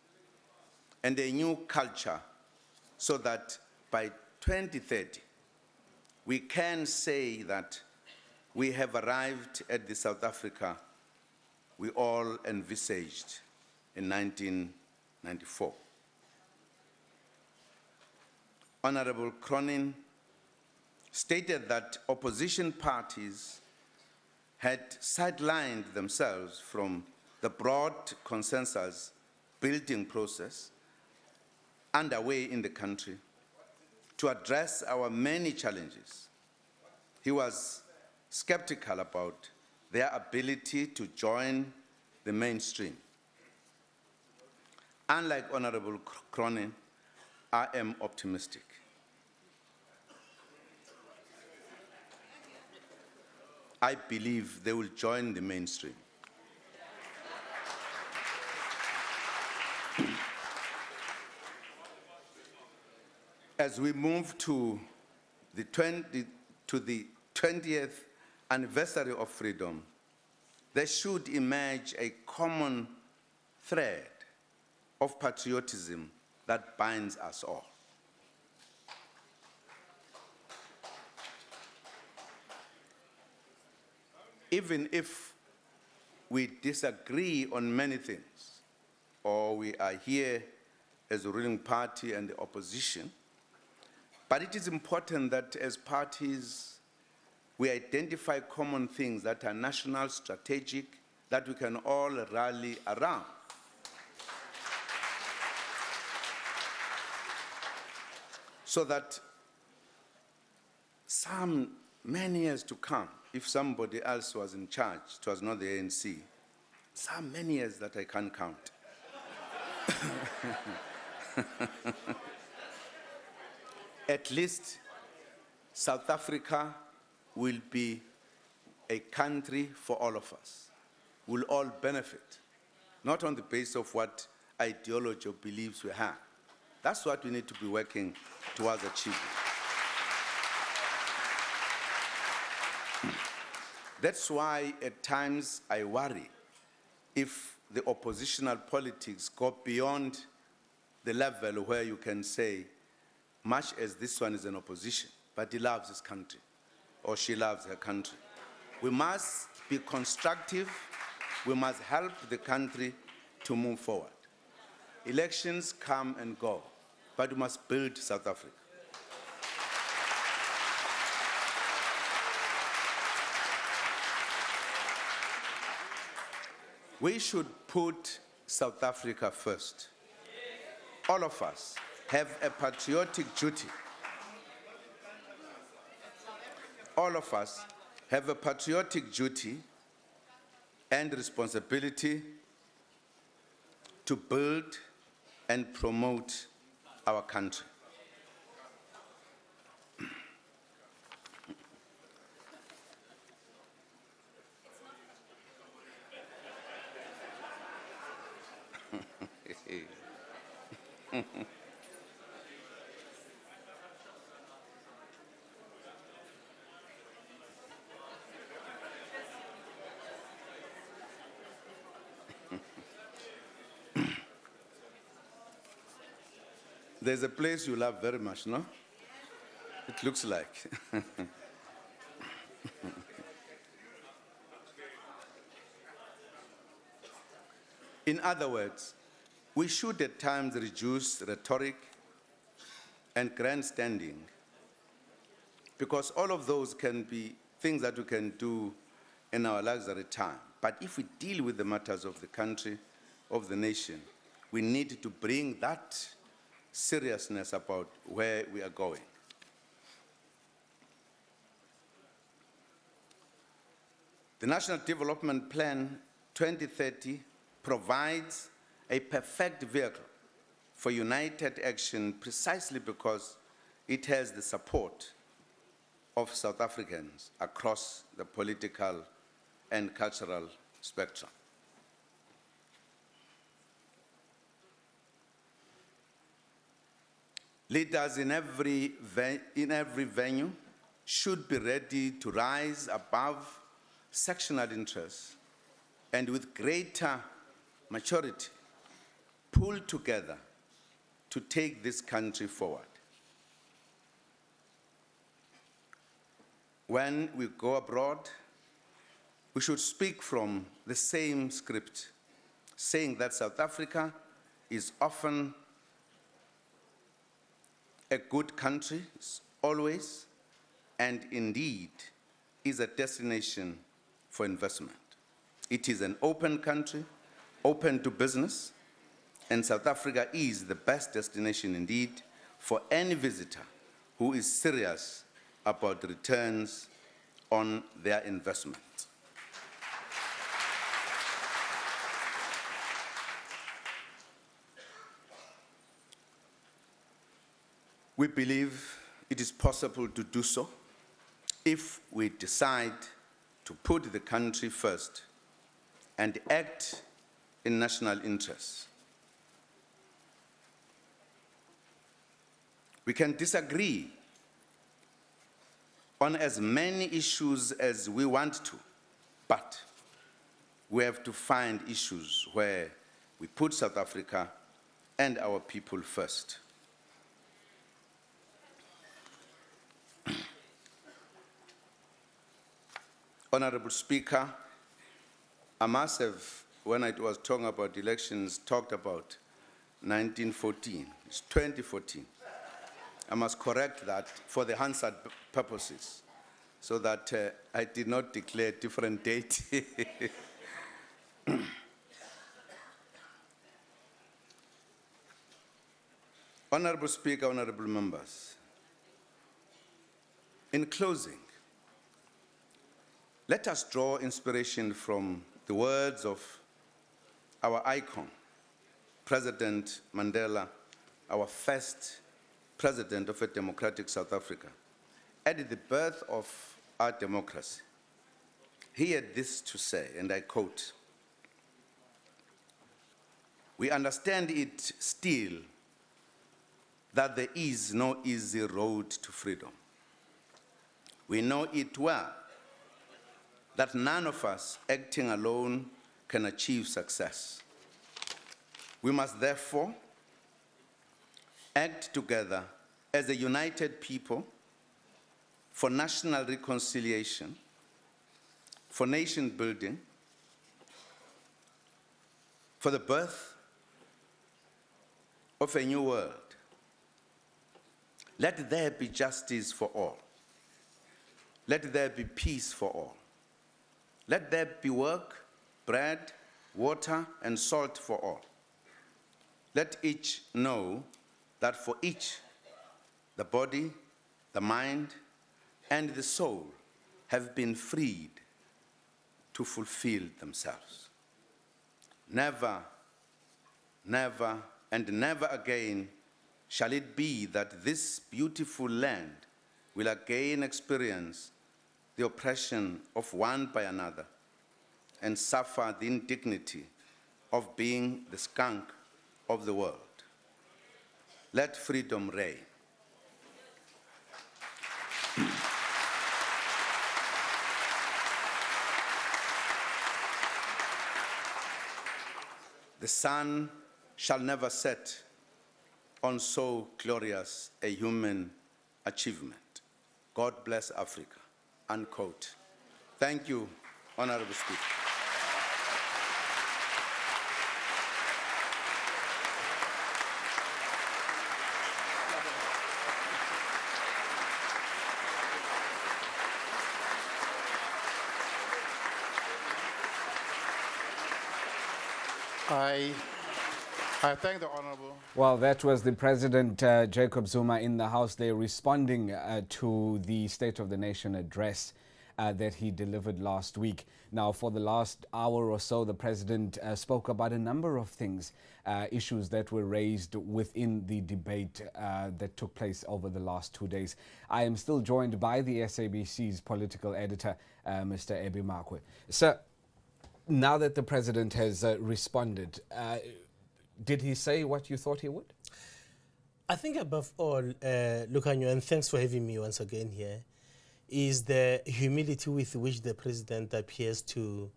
and a new culture so that by 2030, we can say that we have arrived at the South Africa we all envisaged in 1994. Honorable Cronin stated that opposition parties had sidelined themselves from the broad consensus building process underway in the country to address our many challenges. He was skeptical about their ability to join the mainstream. Unlike Honorable Cronin, I am optimistic. I believe they will join the mainstream. As we move to the 20th anniversary of freedom, there should emerge a common thread of patriotism that binds us all. Even if we disagree on many things, or we are here as a ruling party and the opposition, but it is important that as parties, we identify common things that are national, strategic, that we can all rally around. So that many years to come, if somebody else was in charge, it was not the ANC, many years that I can't count. At least South Africa will be a country for all of us. We'll all benefit, not on the basis of what ideology or beliefs we have. That's what we need to be working towards achieving. That's why at times I worry if the oppositional politics go beyond the level where you can say, much as this one is an opposition, but he loves his country, or she loves her country. We must be constructive. We must help the country to move forward. Elections come and go, but we must build South Africa. We should put South Africa first. All of us have a patriotic duty. All of us have a patriotic duty and responsibility to build and promote our country. There's a place you love very much, no? It looks like. In other words, we should at times reduce rhetoric and grandstanding, because all of those can be things that we can do in our luxury time. But if we deal with the matters of the country, of the nation, we need to bring that seriousness about where we are going. The National Development Plan 2030 provides a perfect vehicle for united action precisely because it has the support of South Africans across the political and cultural spectrum. Leaders in every venue should be ready to rise above sectional interests and with greater maturity pull together to take this country forward. When we go abroad, we should speak from the same script, saying that South Africa is often a good country, always, and indeed is a destination for investment. It is an open country, open to business, and South Africa is the best destination indeed for any visitor who is serious about returns on their investment. We believe it is possible to do so if we decide to put the country first and act in national interests. We can disagree on as many issues as we want to, but we have to find issues where we put South Africa and our people first. Honorable Speaker, I must have, when I was talking about elections, talked about 1914. It's 2014. I must correct that for the Hansard purposes, so that I did not declare a different date. Honorable Speaker, honorable members, In closing, let us draw inspiration from the words of our icon, President Mandela, our first president of a democratic South Africa. At the birth of our democracy, he had this to say, and I quote, "We understand it still that there is no easy road to freedom. We know it well that none of us acting alone can achieve success. We must therefore act together as a united people for national reconciliation, for nation building, for the birth of a new world. Let there be justice for all. Let there be peace for all. Let there be work, bread, water, and salt for all. Let each know that for each, the body, the mind, and the soul have been freed to fulfill themselves. Never, never, and never again shall it be that this beautiful land will again experience the oppression of one by another and suffer the indignity of being the skunk of the world. Let freedom reign." The sun shall never set on so glorious a human achievement. God bless Africa, unquote. Thank you, Honorable Speaker. I thank the Honorable. Well, that was the President, Jacob Zuma, in the House there responding to the State of the Nation address that he delivered last week. Now, for the last hour or so, the President spoke about a number of things, issues that were raised within the debate that took place over the last 2 days. I am still joined by the SABC's political editor, Mr. Ebi Makwe. Sir, now that the President has responded, did he say what you thought he would? I think above all, Lucanio, and thanks for having me once again here, is the humility with which the President appears to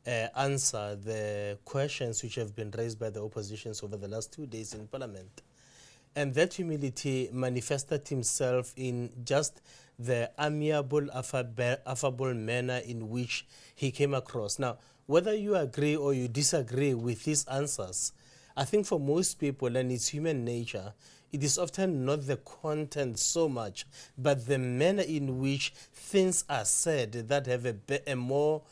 answer the questions which have been raised by the oppositions over the last 2 days in Parliament. And that humility manifested himself in just the amiable, affable manner in which he came across. Now, whether you agree or you disagree with his answers, I think for most people, and it's human nature, it is often not the content so much, but the manner in which things are said that have a more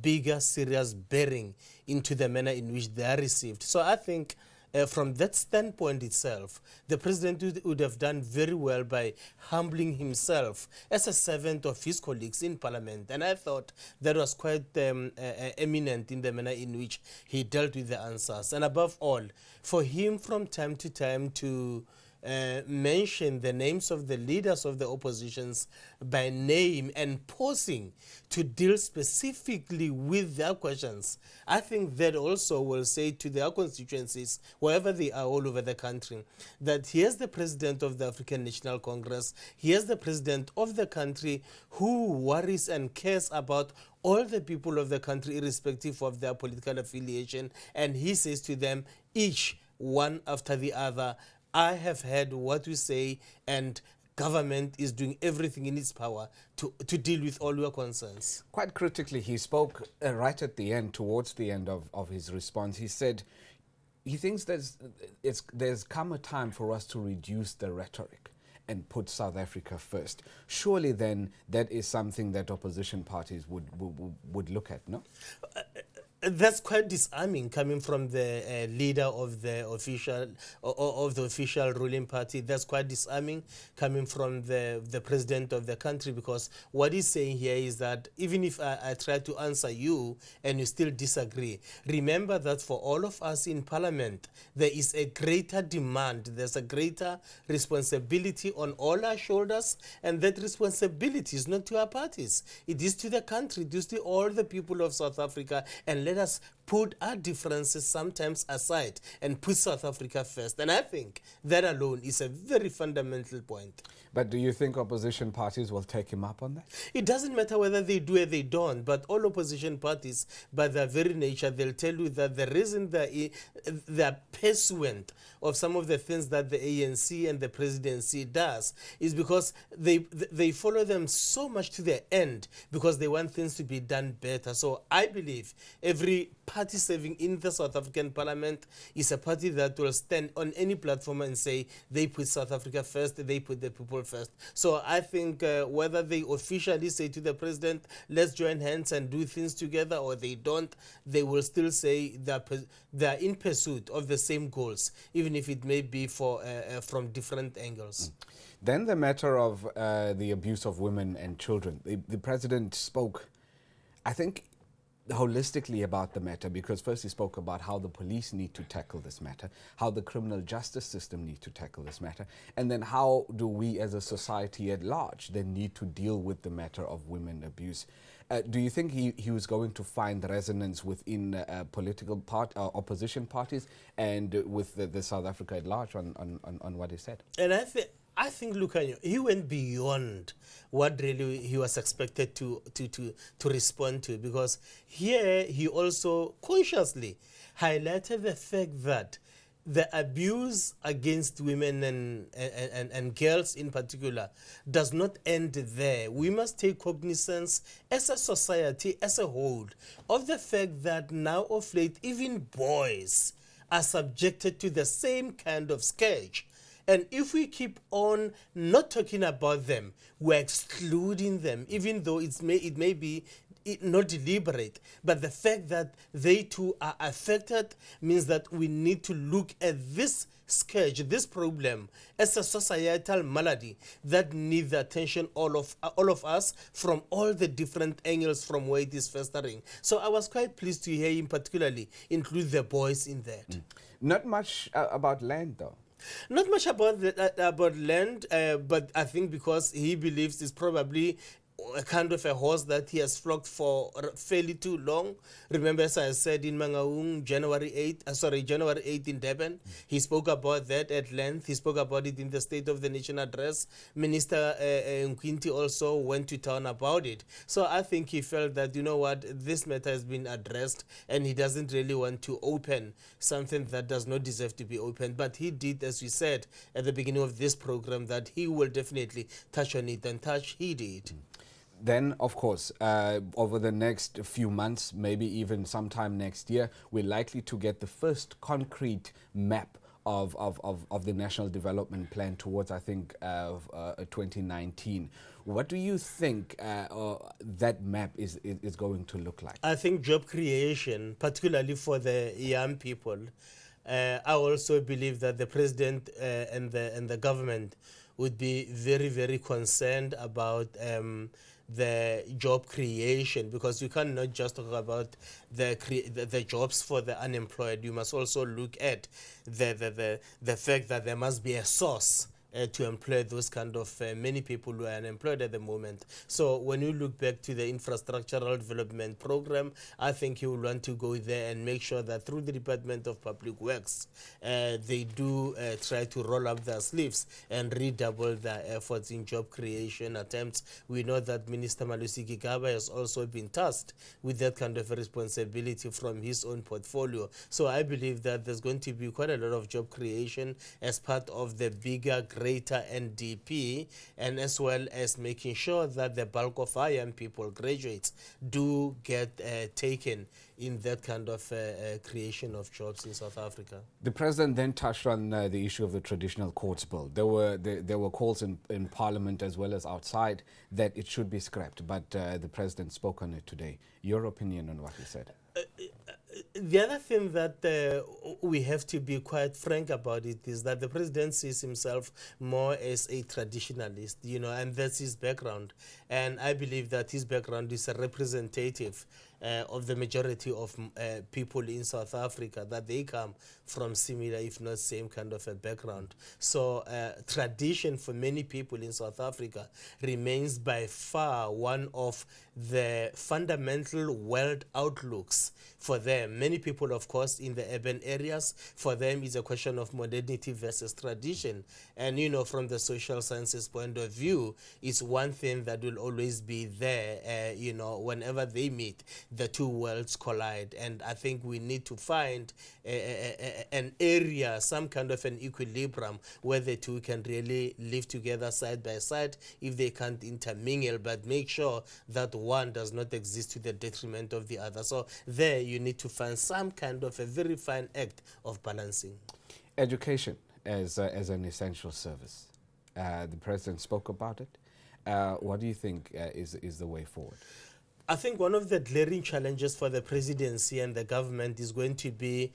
bigger, serious bearing into the manner in which they are received. So I think from that standpoint itself, the President would have done very well by humbling himself as a servant of his colleagues in Parliament. And I thought that was quite eminent in the manner in which he dealt with the answers. And above all, for him from time to time to mention the names of the leaders of the oppositions by name and pausing to deal specifically with their questions, I think that also will say to their constituencies, wherever they are all over the country, that here's the President of the African National Congress, here's the President of the country who worries and cares about all the people of the country irrespective of their political affiliation, and he says to them, each one after the other, I have heard what you say, and government is doing everything in its power to deal with all your concerns. Quite critically, he spoke right at the end, towards the end of his response. He said he thinks there's come a time for us to reduce the rhetoric and put South Africa first. Surely then that is something that opposition parties would look at, no? That's quite disarming coming from the leader of the official ruling party. That's quite disarming coming from the president of the country, because what he's saying here is that even if I try to answer you and you still disagree, remember that for all of us in parliament, there is a greater demand, there's a greater responsibility on all our shoulders, and that responsibility is not to our parties. It is to the country, it is to all the people of South Africa, and let us put our differences sometimes aside and put South Africa first. And I think that alone is a very fundamental point. But do you think opposition parties will take him up on that? It doesn't matter whether they do or they don't, but all opposition parties, by their very nature, they'll tell you that the reason they're pursuant of some of the things that the ANC and the presidency does is because they follow them so much to the end, because they want things to be done better. So I believe every party serving in the South African parliament is a party that will stand on any platform and say they put South Africa first, they put the people first. So I think whether they officially say to the president, let's join hands and do things together, or they don't, they will still say they're in pursuit of the same goals, even if it may be from different angles. Then the matter of the abuse of women and children. The president spoke, I think, holistically about the matter, because first he spoke about how the police need to tackle this matter, how the criminal justice system need to tackle this matter, and then how do we as a society at large then need to deal with the matter of women abuse. Do you think he was going to find resonance within political opposition parties and with the South Africa at large on what he said? And I think, look, he went beyond what really he was expected to respond to, because here he also consciously highlighted the fact that the abuse against women and girls in particular does not end there. We must take cognizance as a society, as a whole, of the fact that now of late even boys are subjected to the same kind of scourge. And if we keep on not talking about them, we're excluding them, even though it may be not deliberate. But the fact that they too are affected means that we need to look at this scourge, this problem, as a societal malady that needs the attention all of us from all the different angles from where it is festering. So I was quite pleased to hear him particularly include the boys in that. Not much about land, though. Not much about land, but I think because he believes it's probably a kind of a horse that he has flogged for fairly too long. Remember, as I said in Mangaung, January 8 in Durban, he spoke about that at length. He spoke about it in the State of the Nation address. Minister Nkwinti also went to town about it. So I think he felt that, you know what, this matter has been addressed and he doesn't really want to open something that does not deserve to be opened. But he did, as we said at the beginning of this program, that he will definitely touch on it, and he did. Then, of course, over the next few months, maybe even sometime next year, we're likely to get the first concrete map of the National Development Plan towards, I think, 2019. What do you think that map is going to look like? I think job creation, particularly for the young people. I also believe that the president and the government would be very, very concerned about the job creation, because you cannot just talk about the jobs for the unemployed. You must also look at the fact that there must be a source to employ those kind of many people who are unemployed at the moment. So when you look back to the infrastructural development program, I think you will want to go there and make sure that through the Department of Public Works, they do try to roll up their sleeves and redouble their efforts in job creation attempts. We know that Minister Malusi Gigaba has also been tasked with that kind of a responsibility from his own portfolio. So I believe that there's going to be quite a lot of job creation as part of the bigger, greater NDP, and as well as making sure that the bulk of our young people, graduates, do get taken in that kind of creation of jobs in South Africa. The president then touched on the issue of the traditional courts bill. There were calls in Parliament as well as outside that it should be scrapped, but the president spoke on it today. Your opinion on what he said? The other thing that we have to be quite frank about it is that the president sees himself more as a traditionalist, you know, and that's his background. And I believe that his background is a representative of the majority of people in South Africa, that they come from similar, if not same kind of a background. So tradition for many people in South Africa remains by far one of the fundamental world outlooks for them. Many people, of course, in the urban areas, for them it's a question of modernity versus tradition. And, you know, from the social sciences point of view, it's one thing that will always be there, you know, whenever they meet, the two worlds collide. And I think we need to find an area, some kind of an equilibrium where the two can really live together side by side if they can't intermingle, but make sure that one does not exist to the detriment of the other. So there you need to find some kind of a very fine act of balancing. Education as an essential service. The president spoke about it. What do you think is the way forward? I think one of the glaring challenges for the presidency and the government is going to be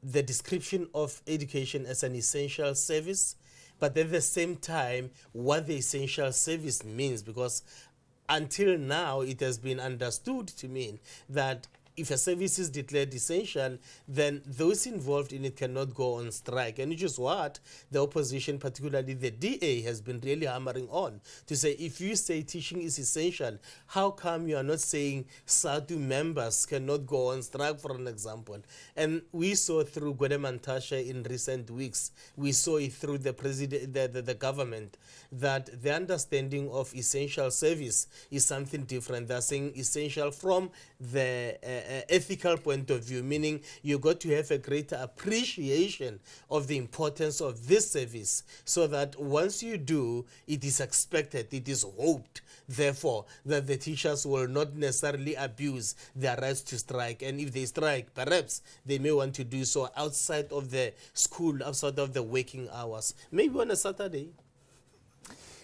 the description of education as an essential service, but at the same time, what the essential service means, because until now, it has been understood to mean that if a service is declared essential, then those involved in it cannot go on strike. And which is what the opposition, particularly the DA, has been really hammering on, to say, if you say teaching is essential, how come you are not saying SADU members cannot go on strike, for an example? And we saw through Gwedemantashe in recent weeks, we saw it through the president, the government, that the understanding of essential service is something different. They're saying essential from the ethical point of view, meaning you got to have a greater appreciation of the importance of this service, so that once you do, it is expected, it is hoped, therefore, that the teachers will not necessarily abuse their rights to strike. And if they strike, perhaps they may want to do so outside of the school, outside of the working hours, maybe on a Saturday.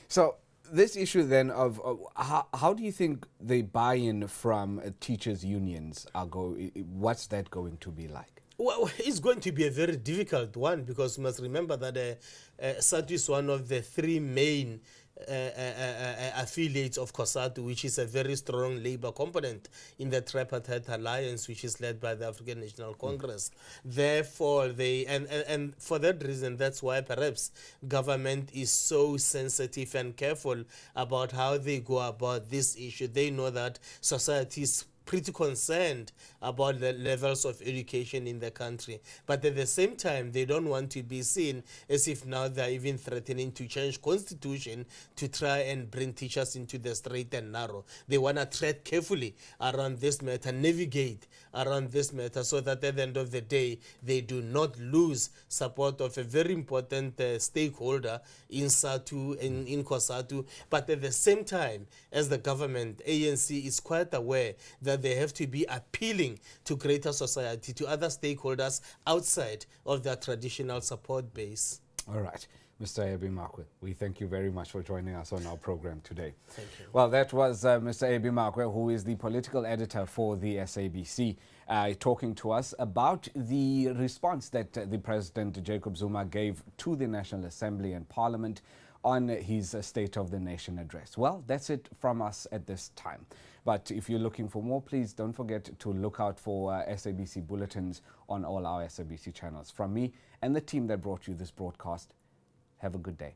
So this issue then of how do you think the buy-in from teachers' unions are what's that going to be like? Well, it's going to be a very difficult one, because you must remember that SADU is one of the three main affiliates of COSATU, which is a very strong labor component in the tripartite alliance, which is led by the African National Congress. Therefore, and for that reason, that's why perhaps government is so sensitive and careful about how they go about this issue. They know that society is pretty concerned about the levels of education in the country. But at the same time, they don't want to be seen as if now they're even threatening to change constitution to try and bring teachers into the straight and narrow. They want to tread carefully around this matter, navigate around this matter, so that at the end of the day, they do not lose support of a very important stakeholder in SADU, in COSATU. But at the same time, as the government, ANC is quite aware that they have to be appealing to greater society, to other stakeholders outside of their traditional support base. All right. Mr. Ebimakwe, we thank you very much for joining us on our program today. Thank you. Well, that was Mr. Ebimakwe, who is the political editor for the SABC, talking to us about the response that the President Jacob Zuma gave to the National Assembly and Parliament on his State of the Nation address. Well, that's it from us at this time. But if you're looking for more, please don't forget to look out for SABC bulletins on all our SABC channels. From me and the team that brought you this broadcast, have a good day.